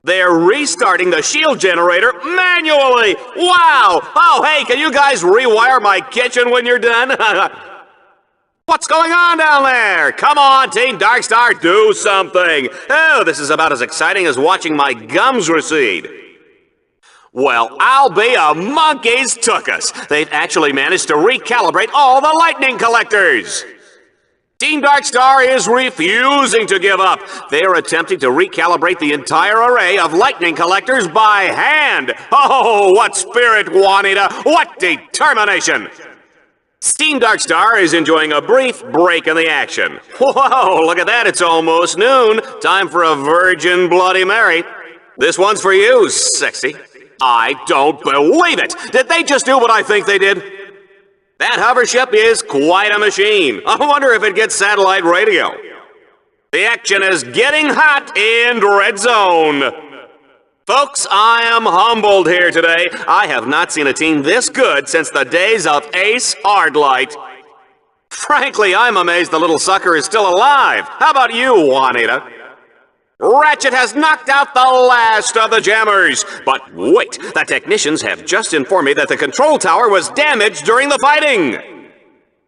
They're restarting the shield generator manually. Wow. Oh, hey, can you guys rewire my kitchen when you're done? What's going on down there? Come on, Team Darkstar, do something. Oh, this is about as exciting as watching my gums recede. Well, I'll be a monkey's tuchus. They've actually managed to recalibrate all the lightning collectors. Team Darkstar is refusing to give up. They are attempting to recalibrate the entire array of lightning collectors by hand. Oh, what spirit, Juanita! What determination! Team Darkstar is enjoying a brief break in the action. Whoa, look at that, it's almost noon. Time for a Virgin Bloody Mary. This one's for you, sexy. I don't believe it! Did they just do what I think they did? That hover ship is quite a machine. I wonder if it gets satellite radio. The action is getting hot in Dread Zone. Folks, I am humbled here today. I have not seen a team this good since the days of Ace Hardlight. Frankly, I'm amazed the little sucker is still alive. How about you, Juanita? Ratchet has knocked out the last of the jammers. But wait, the technicians have just informed me that the control tower was damaged during the fighting.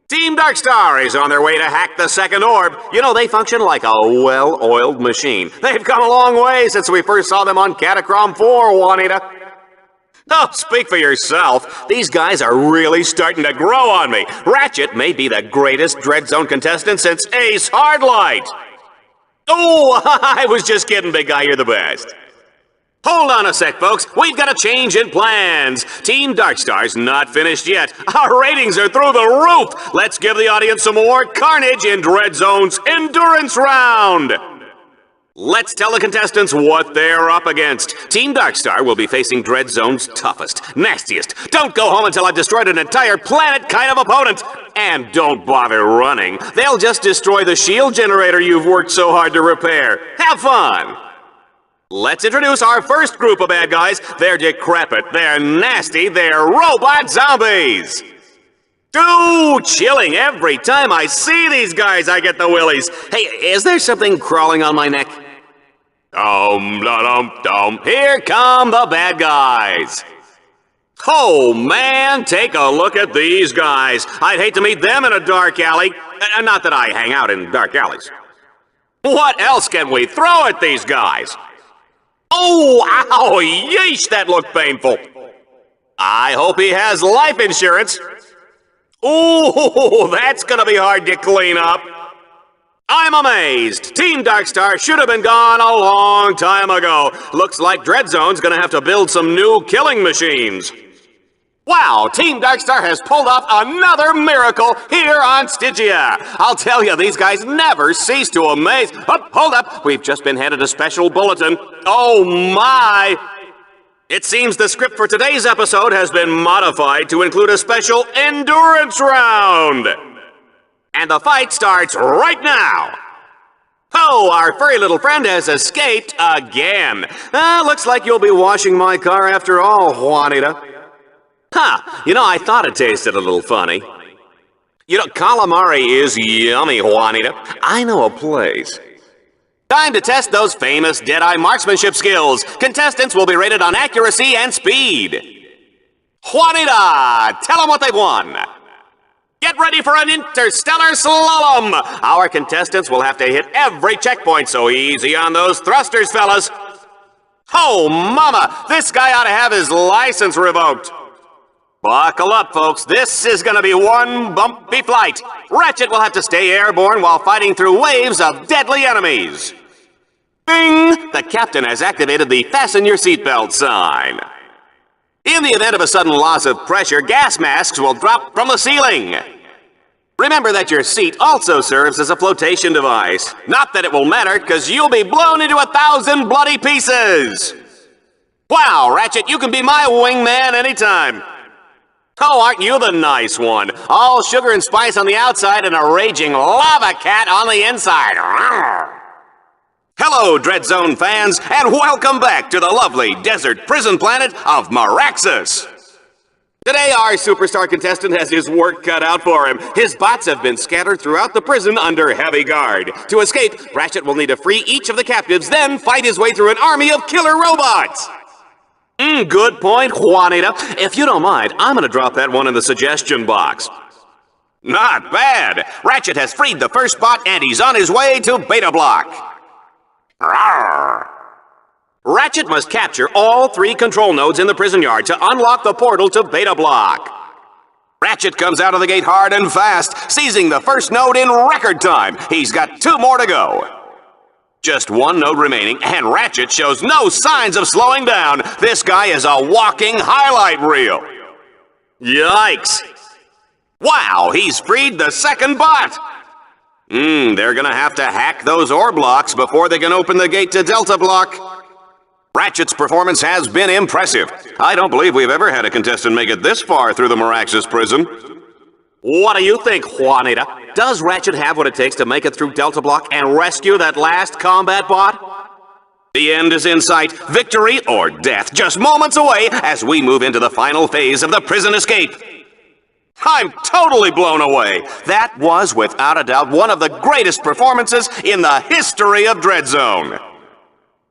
Team Darkstar is on their way to hack the second orb. You know, they function like a well-oiled machine. They've come a long way since we first saw them on Catacrom 4, Juanita. Oh, speak for yourself. These guys are really starting to grow on me. Ratchet may be the greatest Dread Zone contestant since Ace Hardlight. Oh, I was just kidding, big guy. You're the best. Hold on a sec, folks. We've got a change in plans. Team Darkstar's not finished yet. Our ratings are through the roof. Let's give the audience some more carnage in Dread Zone's Endurance Round. Let's tell the contestants what they're up against. Team Darkstar will be facing Dread Zone's toughest, nastiest, don't go home until I've destroyed an entire planet kind of opponent. And don't bother running. They'll just destroy the shield generator you've worked so hard to repair. Have fun. Let's introduce our first group of bad guys. They're decrepit, they're nasty, they're robot zombies. Ooh, chilling. Every time I see these guys, I get the willies. Hey, is there something crawling on my neck? Here come the bad guys. Oh, man, take a look at these guys. I'd hate to meet them in a dark alley. Not that I hang out in dark alleys. What else can we throw at these guys? Oh, ow, yeesh, that looked painful. I hope he has life insurance. Ooh, that's gonna be hard to clean up. I'm amazed. Team Darkstar should have been gone a long time ago. Looks like Dread Zone's gonna have to build some new killing machines. Wow, Team Darkstar has pulled off another miracle here on Stygia. I'll tell you, these guys never cease to amaze. Oh, hold up, we've just been handed a special bulletin. Oh my! It seems the script for today's episode has been modified to include a special endurance round. And the fight starts right now. Oh, our furry little friend has escaped again. Looks like you'll be washing my car after all, Juanita. Huh, you know, I thought it tasted a little funny. You know, calamari is yummy, Juanita. I know a place. Time to test those famous Deadeye marksmanship skills. Contestants will be rated on accuracy and speed. Juanita, tell them what they've won. Get ready for an interstellar slalom. Our contestants will have to hit every checkpoint, so easy on those thrusters, fellas. Oh, mama, this guy ought to have his license revoked. Buckle up, folks. This is going to be one bumpy flight. Ratchet will have to stay airborne while fighting through waves of deadly enemies. Bing! The captain has activated the fasten your seatbelt sign. In the event of a sudden loss of pressure, gas masks will drop from the ceiling. Remember that your seat also serves as a flotation device. Not that it will matter, because you'll be blown into 1,000 bloody pieces. Wow, Ratchet, you can be my wingman anytime. Oh, aren't you the nice one? All sugar and spice on the outside and a raging lava cat on the inside. Hello, Dread Zone fans, and welcome back to the lovely desert prison planet of Meraxus. Today, our superstar contestant has his work cut out for him. His bots have been scattered throughout the prison under heavy guard. To escape, Ratchet will need to free each of the captives, then fight his way through an army of killer robots. Good point, Juanita. If you don't mind, I'm going to drop that one in the suggestion box. Not bad. Ratchet has freed the first bot, and he's on his way to Beta Block. Rawr. Ratchet must capture all 3 control nodes in the prison yard to unlock the portal to Beta Block. Ratchet comes out of the gate hard and fast, seizing the first node in record time. He's got 2 more to go. Just 1 node remaining, and Ratchet shows no signs of slowing down. This guy is a walking highlight reel. Yikes. Wow, he's freed the second bot. They're gonna have to hack those ore blocks before they can open the gate to Delta Block. Ratchet's performance has been impressive. I don't believe we've ever had a contestant make it this far through the Meraxus prison. What do you think, Juanita? Does Ratchet have what it takes to make it through Delta Block and rescue that last combat bot? The end is in sight. Victory or death, just moments away as we move into the final phase of the prison escape. I'm totally blown away. That was, without a doubt, one of the greatest performances in the history of Dread Zone.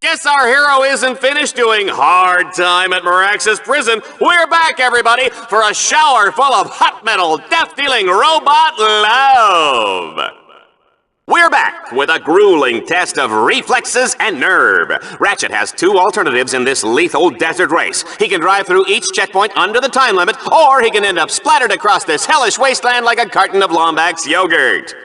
Guess our hero isn't finished doing hard time at Meraxus Prison. We're back, everybody, for a shower full of hot metal, death-dealing robot love. We're back with a grueling test of reflexes and nerve. Ratchet has 2 alternatives in this lethal desert race. He can drive through each checkpoint under the time limit, or he can end up splattered across this hellish wasteland like a carton of Lombax yogurt.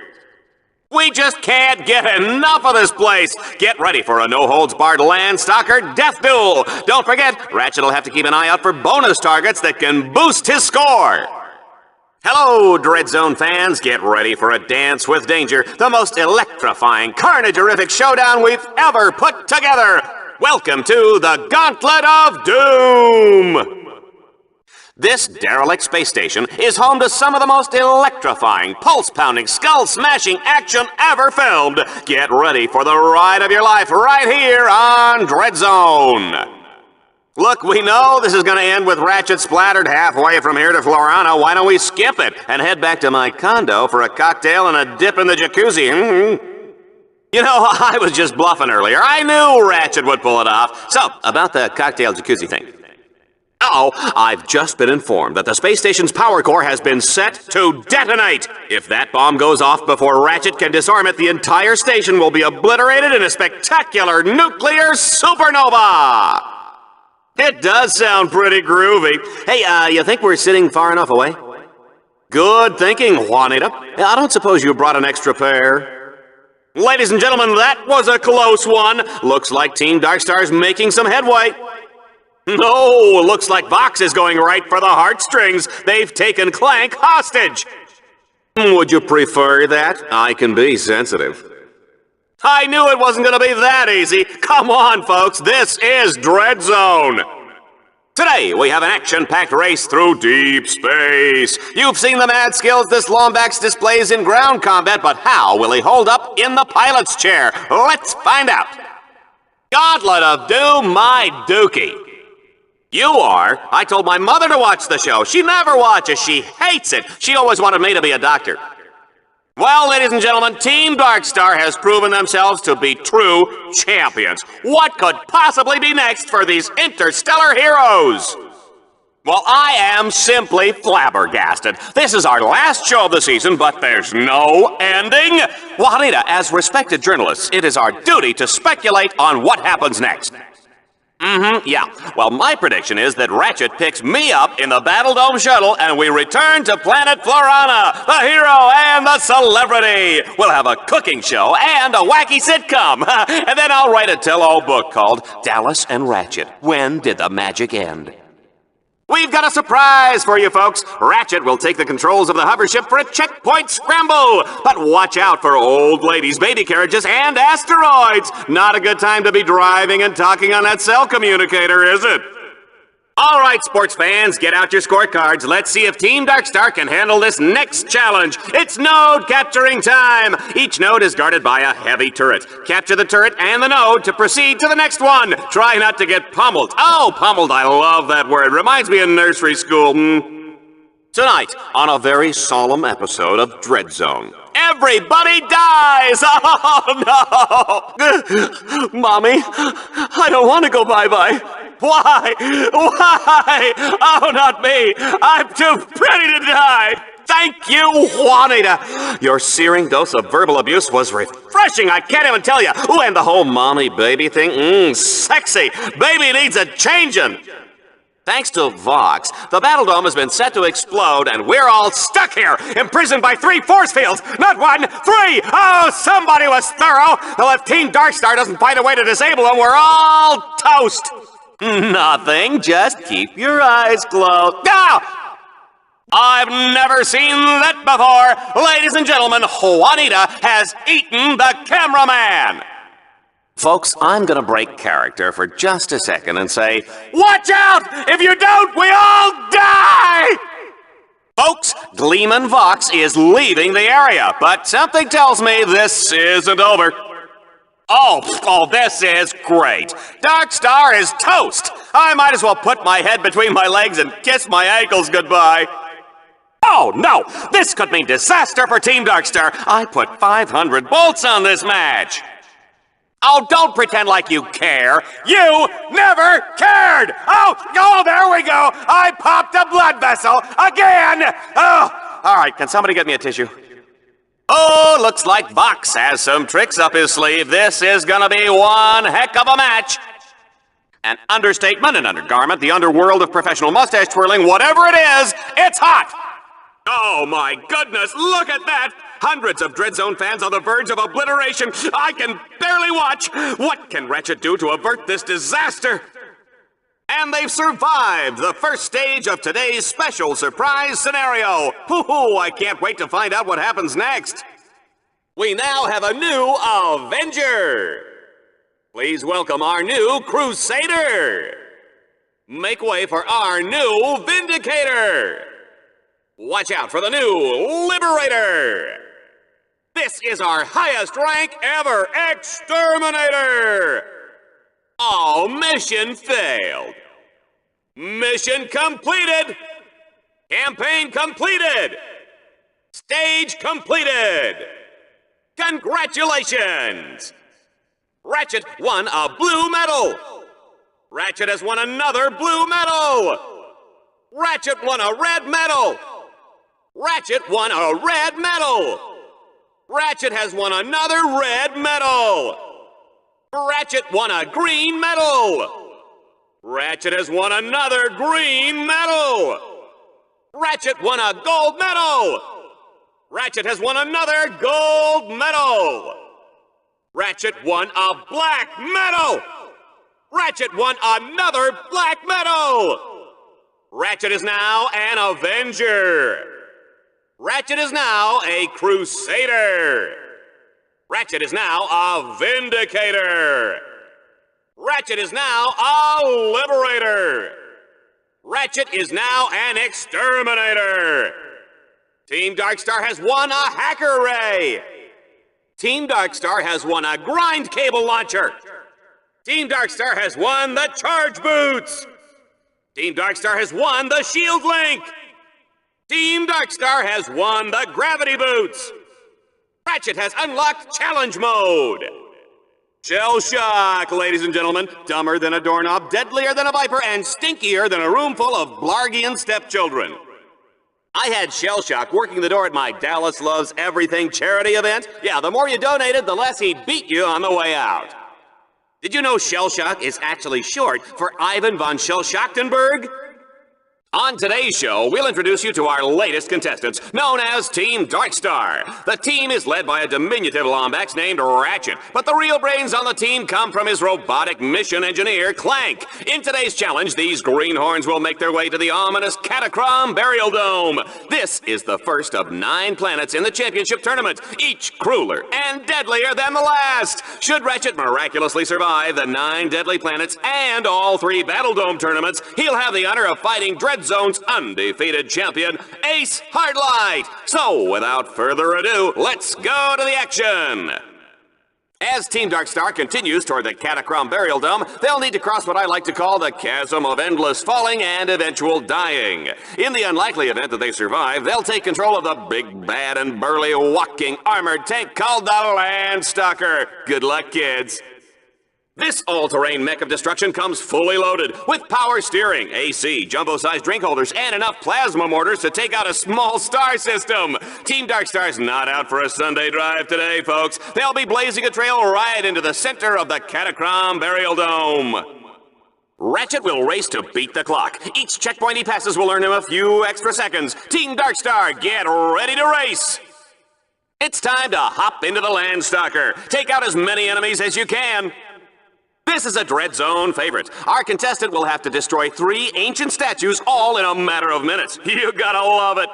We just can't get enough of this place. Get ready for a no-holds-barred land-stalker death duel. Don't forget, Ratchet will have to keep an eye out for bonus targets that can boost his score. Hello, Dread Zone fans. Get ready for a dance with danger, the most electrifying, carnage-horrific showdown we've ever put together. Welcome to the Gauntlet of Doom. This derelict space station is home to some of the most electrifying, pulse-pounding, skull-smashing action ever filmed. Get ready for the ride of your life right here on Dread Zone. Look, we know this is going to end with Ratchet splattered halfway from here to Florana. Why don't we skip it and head back to my condo for a cocktail and a dip in the jacuzzi? You know, I was just bluffing earlier. I knew Ratchet would pull it off. So, about the cocktail jacuzzi thing. I've just been informed that the space station's power core has been set to detonate. If that bomb goes off before Ratchet can disarm it, the entire station will be obliterated in a spectacular nuclear supernova. It does sound pretty groovy. Hey, you think we're sitting far enough away? Good thinking, Juanita. I don't suppose you brought an extra pair. Ladies and gentlemen, that was a close one. Looks like Team Darkstar's making some headway. No, looks like Vox is going right for the heartstrings. They've taken Clank hostage. Would you prefer that? I can be sensitive. I knew it wasn't going to be that easy. Come on, folks, this is Dread Zone. Today, we have an action-packed race through deep space. You've seen the mad skills this Lombax displays in ground combat, but how will he hold up in the pilot's chair? Let's find out. Gauntlet of Doom, my dookie. You are. I told my mother to watch the show. She never watches. She hates it. She always wanted me to be a doctor. Well, ladies and gentlemen, Team Darkstar has proven themselves to be true champions. What could possibly be next for these interstellar heroes? Well, I am simply flabbergasted. This is our last show of the season, but there's no ending. Juanita, as respected journalists, it is our duty to speculate on what happens next. Yeah. Well, my prediction is that Ratchet picks me up in the Battle Dome shuttle and we return to planet Florana, the hero and the celebrity. We'll have a cooking show and a wacky sitcom. And then I'll write a tell-all book called Dallas and Ratchet, When Did the Magic End? We've got a surprise for you folks. Ratchet will take the controls of the hover ship for a checkpoint scramble. But watch out for old ladies, baby carriages, and asteroids. Not a good time to be driving and talking on that cell communicator, is it? All right, sports fans, get out your scorecards. Let's see if Team Darkstar can handle this next challenge. It's node capturing time. Each node is guarded by a heavy turret. Capture the turret and the node to proceed to the next one. Try not to get pummeled. Oh, pummeled, I love that word. Reminds me of nursery school. Tonight, on a very solemn episode of Dread Zone, everybody dies! Oh, no! Mommy, I don't want to go bye-bye. Why? Why? Oh, not me! I'm too pretty to die! Thank you, Juanita! Your searing dose of verbal abuse was refreshing, I can't even tell you! Ooh, and the whole mommy-baby thing, sexy! Baby needs a changin'! Thanks to Vox, the Battle Dome has been set to explode, and we're all stuck here, imprisoned by 3 force fields! Not 1, 3! Oh, somebody was thorough! Well, if Team Darkstar doesn't find a way to disable them, we're all toast! Nothing, just keep your eyes closed. Ah! I've never seen that before! Ladies and gentlemen, Juanita has eaten the cameraman! Folks, I'm gonna break character for just a second and say, watch out! If you don't, we all die! Folks, Gleeman Vox is leaving the area, but something tells me this isn't over. Oh, this is great. Darkstar is toast. I might as well put my head between my legs and kiss my ankles goodbye. Oh, no! This could mean disaster for Team Darkstar. I put 500 bolts on this match. Oh, don't pretend like you care. You never cared! Oh, there we go! I popped a blood vessel again! Oh, all right, can somebody get me a tissue? Oh, looks like Vox has some tricks up his sleeve. This is gonna be one heck of a match. An understatement, an undergarment, the underworld of professional mustache twirling, whatever it is, it's hot! Oh my goodness, look at that! Hundreds of Dread Zone fans on the verge of obliteration. I can barely watch. What can Ratchet do to avert this disaster? And they've survived the first stage of today's special surprise scenario. Hoo-hoo, I can't wait to find out what happens next. We now have a new Avenger. Please welcome our new Crusader. Make way for our new Vindicator. Watch out for the new Liberator. This is our highest rank ever, Exterminator. Oh, mission failed. Mission completed. Campaign completed. Stage completed. Congratulations. Ratchet won a blue medal. Ratchet has won another blue medal. Ratchet won a red medal. Ratchet won a red medal. Ratchet has won another red medal. Ratchet won a green medal. Ratchet has won another green medal. Ratchet won a gold medal. Ratchet has won another gold medal. Ratchet won a black medal. Ratchet won another black medal! Ratchet is now an Avenger! Ratchet is now a Crusader! Ratchet is now a Vindicator! Ratchet is now a Liberator! Ratchet is now an Exterminator! Team Darkstar has won a Hacker Ray! Team Darkstar has won a Grind Cable Launcher! Team Darkstar has won the Charge Boots! Team Darkstar has won the Shield Link! Team Darkstar has won the Gravity Boots! Ratchet has unlocked Challenge Mode! Shell Shock, ladies and gentlemen. Dumber than a doorknob, deadlier than a viper, and stinkier than a room full of Blargian stepchildren. I had Shell Shock working the door at my Dallas Loves Everything charity event. Yeah, the more you donated, the less he'd beat you on the way out. Did you know Shell Shock is actually short for Ivan von Shell-Schachtenberg? On today's show, we'll introduce you to our latest contestants, known as Team Darkstar. The team is led by a diminutive Lombax named Ratchet, but the real brains on the team come from his robotic mission engineer, Clank. In today's challenge, these greenhorns will make their way to the ominous Catacrom Burial Dome. This is the first of 9 planets in the championship tournament, each crueler and deadlier than the last. Should Ratchet miraculously survive the 9 deadly planets and all 3 Battle Dome tournaments, he'll have the honor of fighting Zone's undefeated champion, Ace Hardlight. So, without further ado, let's go to the action. As Team Darkstar continues toward the Catacrom Burial Dome, they'll need to cross what I like to call the chasm of endless falling and eventual dying. In the unlikely event that they survive, they'll take control of the big, bad, and burly walking armored tank called the Landstalker. Good luck, kids. This all-terrain mech of destruction comes fully loaded with power steering, AC, jumbo-sized drink holders, and enough plasma mortars to take out a small star system. Team Darkstar's not out for a Sunday drive today, folks. They'll be blazing a trail right into the center of the Catacrom Burial Dome. Ratchet will race to beat the clock. Each checkpoint he passes will earn him a few extra seconds. Team Darkstar, get ready to race! It's time to hop into the Landstalker. Take out as many enemies as you can. This is a Dread Zone favorite. Our contestant will have to destroy 3 ancient statues all in a matter of minutes. You gotta love it.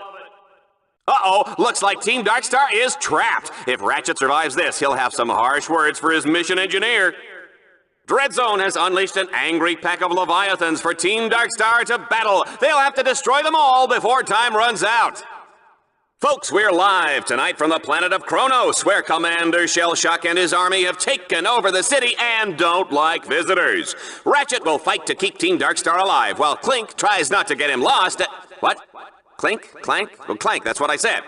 Uh-oh, looks like Team Darkstar is trapped. If Ratchet survives this, he'll have some harsh words for his mission engineer. Dread Zone has unleashed an angry pack of Leviathans for Team Darkstar to battle. They'll have to destroy them all before time runs out. Folks, we're live tonight from the planet of Kronos, where Commander Shell Shock and his army have taken over the city and don't like visitors. Ratchet will fight to keep Team Darkstar alive, while Clink tries not to get him lost. What? Clink? Clank? Well, Clank, that's what I said.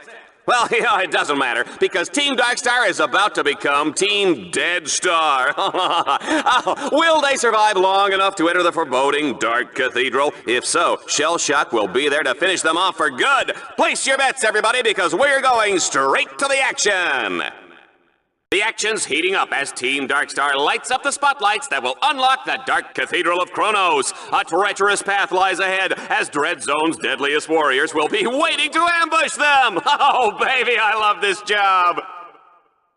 Well, it doesn't matter, because Team Darkstar is about to become Team Dead Star. Will they survive long enough to enter the foreboding Dark Cathedral? If so, Shell Shock will be there to finish them off for good. Place your bets, everybody, because we're going straight to the action. The action's heating up as Team Darkstar lights up the spotlights that will unlock the Dark Cathedral of Kronos. A treacherous path lies ahead as Dread Zone's deadliest warriors will be waiting to ambush them. Oh, baby, I love this job.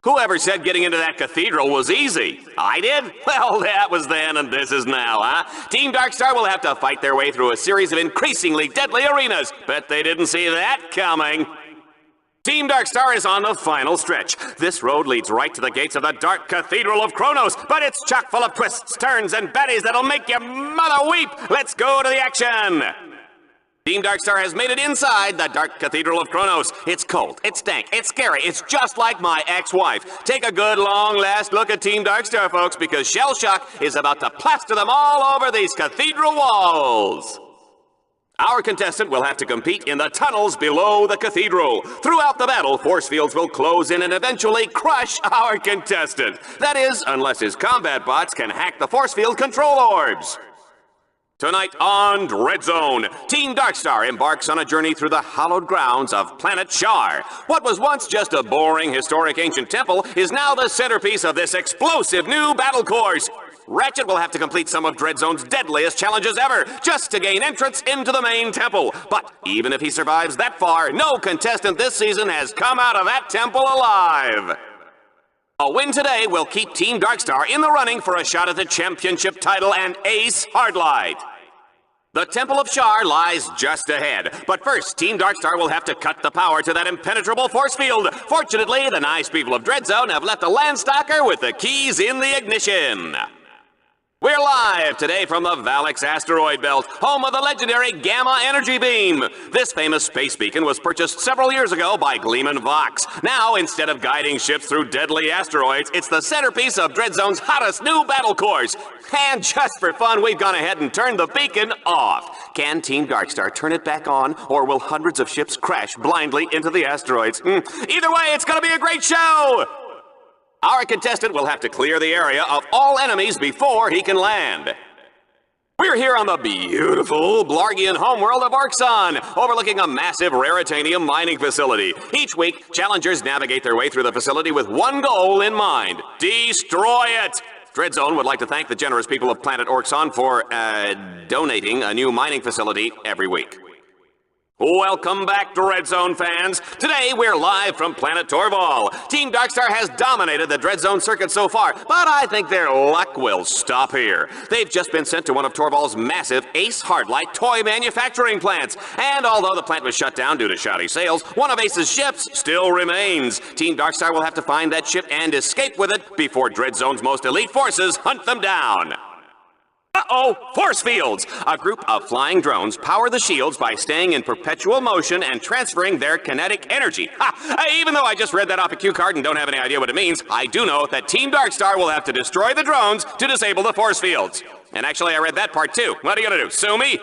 Whoever said getting into that cathedral was easy? I did? Well, that was then and this is now, huh? Team Darkstar will have to fight their way through a series of increasingly deadly arenas. Bet they didn't see that coming. Team Darkstar is on the final stretch. This road leads right to the gates of the Dark Cathedral of Kronos, but it's chock full of twists, turns, and baddies that'll make your mother weep. Let's go to the action. Team Darkstar has made it inside the Dark Cathedral of Kronos. It's cold, it's dank, it's scary, it's just like my ex-wife. Take a good long last look at Team Darkstar, folks, because Shell Shock is about to plaster them all over these cathedral walls. Our contestant will have to compete in the tunnels below the cathedral. Throughout the battle, force fields will close in and eventually crush our contestant. That is, unless his combat bots can hack the force field control orbs. Tonight on Dread Zone, Team Darkstar embarks on a journey through the hallowed grounds of planet Shar. What was once just a boring, historic ancient temple is now the centerpiece of this explosive new battle course. Ratchet will have to complete some of Dread Zone's deadliest challenges ever, just to gain entrance into the main temple. But even if he survives that far, no contestant this season has come out of that temple alive. A win today will keep Team Darkstar in the running for a shot at the championship title and Ace Hardlight. The Temple of Shar lies just ahead, but first, Team Darkstar will have to cut the power to that impenetrable force field. Fortunately, the nice people of Dreadzone have left a Landstalker with the keys in the ignition. We're live today from the Valix asteroid belt, home of the legendary Gamma Energy Beam. This famous space beacon was purchased several years ago by Gleeman Vox. Now, instead of guiding ships through deadly asteroids, it's the centerpiece of Dreadzone's hottest new battle course. And just for fun, we've gone ahead and turned the beacon off. Can Team Darkstar turn it back on, or will hundreds of ships crash blindly into the asteroids? Either way, it's gonna be a great show! Our contestant will have to clear the area of all enemies before he can land. We're here on the beautiful Blargian homeworld of Orxon, overlooking a massive raritanium mining facility. Each week, challengers navigate their way through the facility with one goal in mind: destroy it! Dreadzone would like to thank the generous people of planet Orxon for, donating a new mining facility every week. Welcome back, Dreadzone fans. Today, we're live from planet Torval. Team Darkstar has dominated the Dreadzone circuit so far, but I think their luck will stop here. They've just been sent to one of Torval's massive Ace Hardlight toy manufacturing plants. And although the plant was shut down due to shoddy sales, one of Ace's ships still remains. Team Darkstar will have to find that ship and escape with it before Dreadzone's most elite forces hunt them down. Uh-oh! Force fields! A group of flying drones power the shields by staying in perpetual motion and transferring their kinetic energy. Ha! Even though I just read that off a cue card and don't have any idea what it means, I do know that Team Darkstar will have to destroy the drones to disable the force fields. And actually, I read that part too. What are you gonna do, sue me?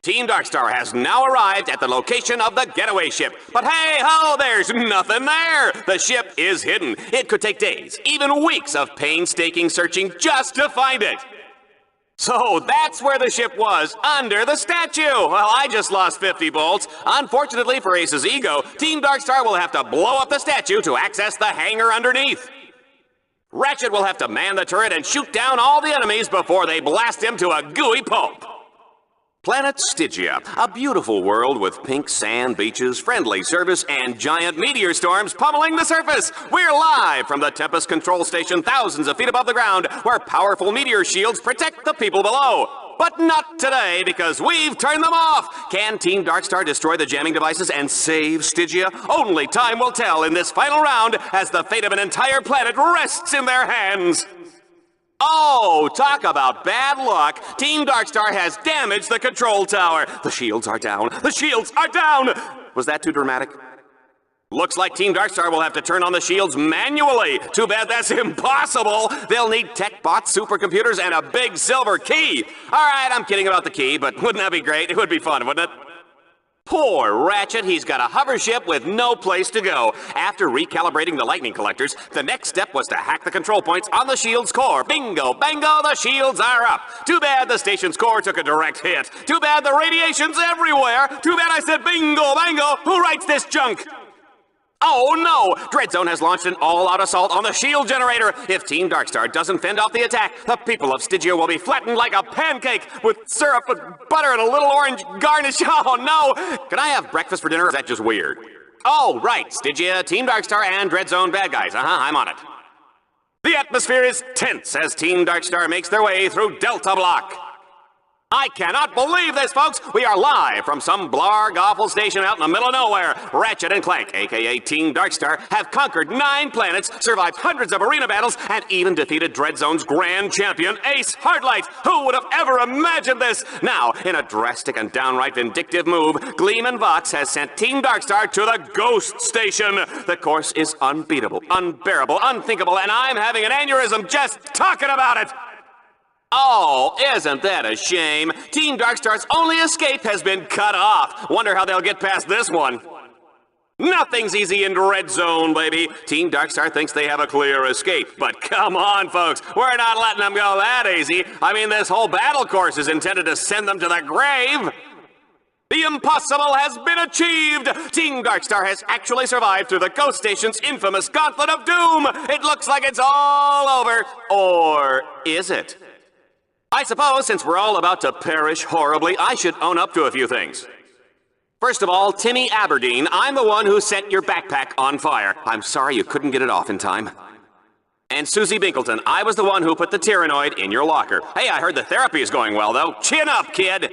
Team Darkstar has now arrived at the location of the getaway ship. But hey-ho, there's nothing there! The ship is hidden. It could take days, even weeks of painstaking searching just to find it. So that's where the ship was, under the statue! Well, I just lost 50 bolts. Unfortunately for Ace's ego, Team Darkstar will have to blow up the stygia to access the hangar underneath. Ratchet will have to man the turret and shoot down all the enemies before they blast him to a gooey pulp. Planet Stygia, a beautiful world with pink sand beaches, friendly service, and giant meteor storms pummeling the surface. We're live from the Tempest Control Station thousands of feet above the ground, where powerful meteor shields protect the people below. But not today, because we've turned them off. Can Team Darkstar destroy the jamming devices and save Stygia? Only time will tell in this final round, as the fate of an entire planet rests in their hands. Oh, talk about bad luck. Team Darkstar has damaged the control tower. The shields are down. The shields are down! Was that too dramatic? Looks like Team Darkstar will have to turn on the shields manually. Too bad that's impossible. They'll need tech bots, supercomputers, and a big silver key. All right, I'm kidding about the key, but wouldn't that be great? It would be fun, wouldn't it? Poor Ratchet, he's got a hover ship with no place to go. After recalibrating the lightning collectors, the next step was to hack the control points on the shield's core. Bingo, bango, the shields are up. Too bad the station's core took a direct hit. Too bad the radiation's everywhere. Too bad I said bingo, bango. Who writes this junk? Oh no! Dreadzone has launched an all-out assault on the shield generator. If Team Darkstar doesn't fend off the attack, the people of Stygia will be flattened like a pancake with syrup and butter and a little orange garnish. Oh no! Can I have breakfast for dinner, or is that just weird? Oh, right. Stygia, Team Darkstar, and Dreadzone bad guys. I'm on it. The atmosphere is tense as Team Darkstar makes their way through Delta Block. I cannot believe this, folks! We are live from some blarg awful station out in the middle of nowhere. Ratchet and Clank, aka Team Darkstar, have conquered 9 planets, survived hundreds of arena battles, and even defeated Dreadzone's grand champion, Ace Hardlight. Who would have ever imagined this? Now, in a drastic and downright vindictive move, Gleeman Vox has sent Team Darkstar to the Ghost Station. The course is unbeatable, unbearable, unthinkable, and I'm having an aneurysm just talking about it! Oh, isn't that a shame? Team Darkstar's only escape has been cut off. Wonder how they'll get past this one. Nothing's easy in Dreadzone, baby. Team Darkstar thinks they have a clear escape. But come on, folks. We're not letting them go that easy. I mean, this whole battle course is intended to send them to the grave. The impossible has been achieved! Team Darkstar has actually survived through the Ghost Station's infamous Gauntlet of Doom! It looks like it's all over. Or is it? I suppose, since we're all about to perish horribly, I should own up to a few things. First of all, Timmy Aberdeen, I'm the one who set your backpack on fire. I'm sorry you couldn't get it off in time. And Susie Binkleton, I was the one who put the Tyrannoid in your locker. Hey, I heard the therapy is going well, though. Chin up, kid!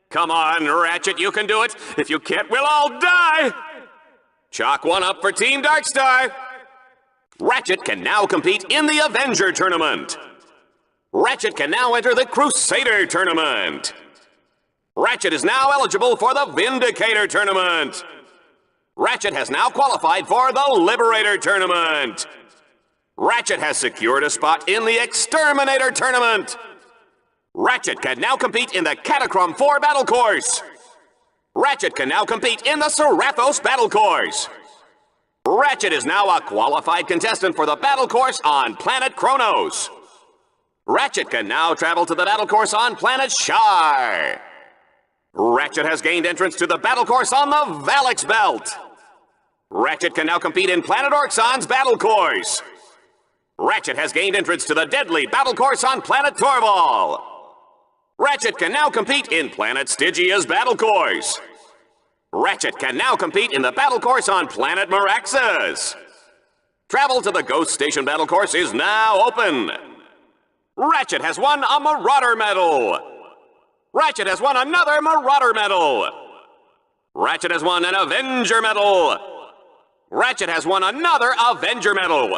Come on, Ratchet, you can do it. If you can't, we'll all die! Chalk one up for Team Darkstar. Ratchet can now compete in the Avenger Tournament. Ratchet can now enter the Crusader Tournament. Ratchet is now eligible for the Vindicator Tournament. Ratchet has now qualified for the Liberator Tournament. Ratchet has secured a spot in the Exterminator Tournament. Ratchet can now compete in the Catacrom 4 Battle Course. Ratchet can now compete in the Seraphos Battle Course. Ratchet is now a qualified contestant for the Battle Course on Planet Kronos. Ratchet can now travel to the Battle Course on Planet Shar. Ratchet has gained entrance to the Battle Course on the Valix Belt. Ratchet can now compete in Planet Orxon's Battle Course. Ratchet has gained entrance to the deadly Battle Course on Planet Torval. Ratchet can now compete in Planet Stygia's Battle Course. Ratchet can now compete in the Battle Course on Planet Meraxus. Travel to the Ghost Station Battle Course is now open. Ratchet has won a Marauder Medal. Ratchet has won another Marauder Medal. Ratchet has won an Avenger Medal. Ratchet has won another Avenger Medal.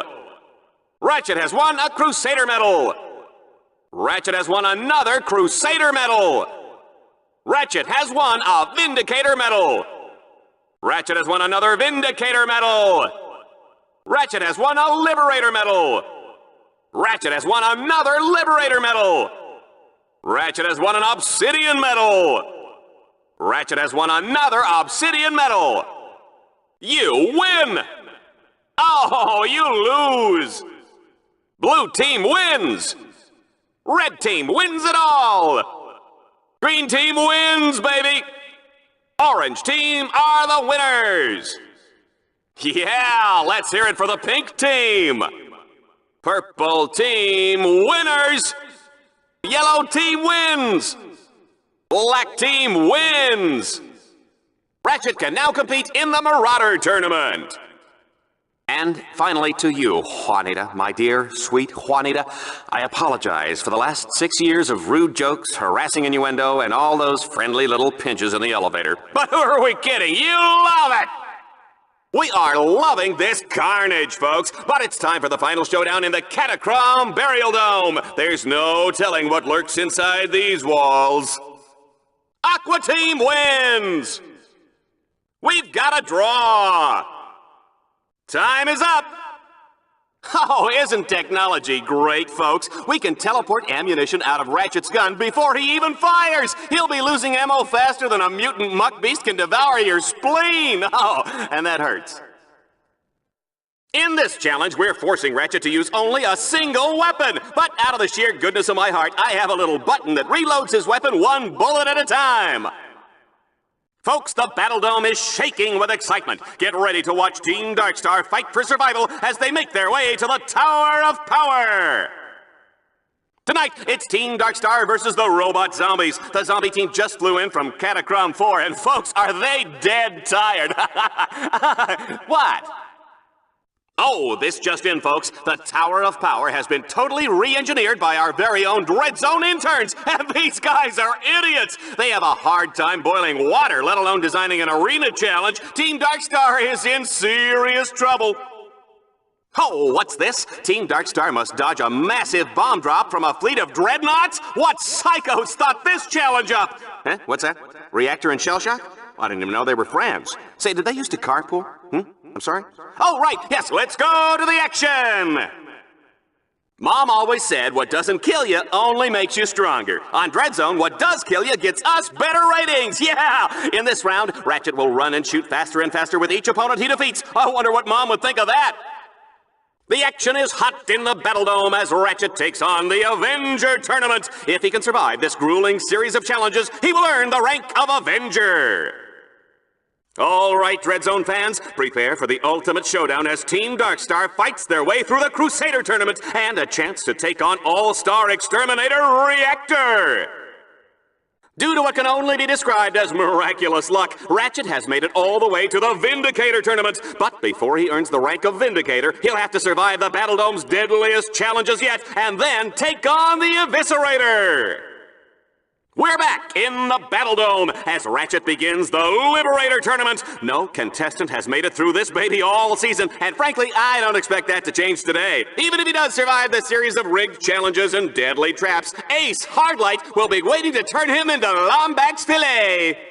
Ratchet has won a Crusader Medal. Ratchet has won another Crusader Medal. Ratchet has won a Vindicator Medal. Ratchet has won another Vindicator Medal. Ratchet has won a Liberator Medal. Ratchet has won another Liberator Medal. Ratchet has won an Obsidian Medal. Ratchet has won another Obsidian Medal. You win! Oh, you lose! Blue team wins! Red team wins it all! Green team wins, baby! Orange team are the winners! Yeah, let's hear it for the pink team! Purple team winners! Yellow team wins! Black team wins! Ratchet can now compete in the Marauder Tournament! And finally to you, Juanita, my dear, sweet Juanita, I apologize for the last 6 years of rude jokes, harassing innuendo, and all those friendly little pinches in the elevator. But who are we kidding? You love it! We are loving this carnage, folks, but it's time for the final showdown in the Catacrom Burial Dome. There's no telling what lurks inside these walls. Aqua Team wins! We've got a draw! Time is up! Oh, isn't technology great, folks? We can teleport ammunition out of Ratchet's gun before he even fires! He'll be losing ammo faster than a mutant muck beast can devour your spleen! Oh, and that hurts. In this challenge, we're forcing Ratchet to use only a single weapon. But out of the sheer goodness of my heart, I have a little button that reloads his weapon one bullet at a time. Folks, the Battle Dome is shaking with excitement. Get ready to watch Team Darkstar fight for survival as they make their way to the Tower of Power. Tonight, it's Team Darkstar versus the Robot Zombies. The zombie team just flew in from Catacrom 4, and folks, are they dead tired? What? Oh, this just in, folks. The Tower of Power has been totally re-engineered by our very own Dread Zone interns, and these guys are idiots. They have a hard time boiling water, let alone designing an arena challenge. Team Darkstar is in serious trouble. Oh, what's this? Team Darkstar must dodge a massive bomb drop from a fleet of dreadnoughts? What psychos thought this challenge up? Huh? What's that? Reactor and Shell Shock? I didn't even know they were friends. Say, did they used to carpool? I'm sorry? Oh, right, yes, let's go to the action! Mom always said what doesn't kill you only makes you stronger. On Dread Zone, what does kill you gets us better ratings, yeah! In this round, Ratchet will run and shoot faster and faster with each opponent he defeats. I wonder what Mom would think of that. The action is hot in the Battle Dome as Ratchet takes on the Avenger Tournament. If he can survive this grueling series of challenges, he will earn the rank of Avenger. All right, Dread Zone fans, prepare for the ultimate showdown as Team Darkstar fights their way through the Crusader Tournament and a chance to take on All-Star Exterminator Reactor. Due to what can only be described as miraculous luck, Ratchet has made it all the way to the Vindicator tournament. But before he earns the rank of Vindicator, he'll have to survive the Battledome's deadliest challenges yet, and then take on the Eviscerator! We're back in the Battledome as Ratchet begins the Liberator Tournament. No contestant has made it through this baby all season, and frankly, I don't expect that to change today. Even if he does survive the series of rigged challenges and deadly traps, Ace Hardlight will be waiting to turn him into Lombax filet.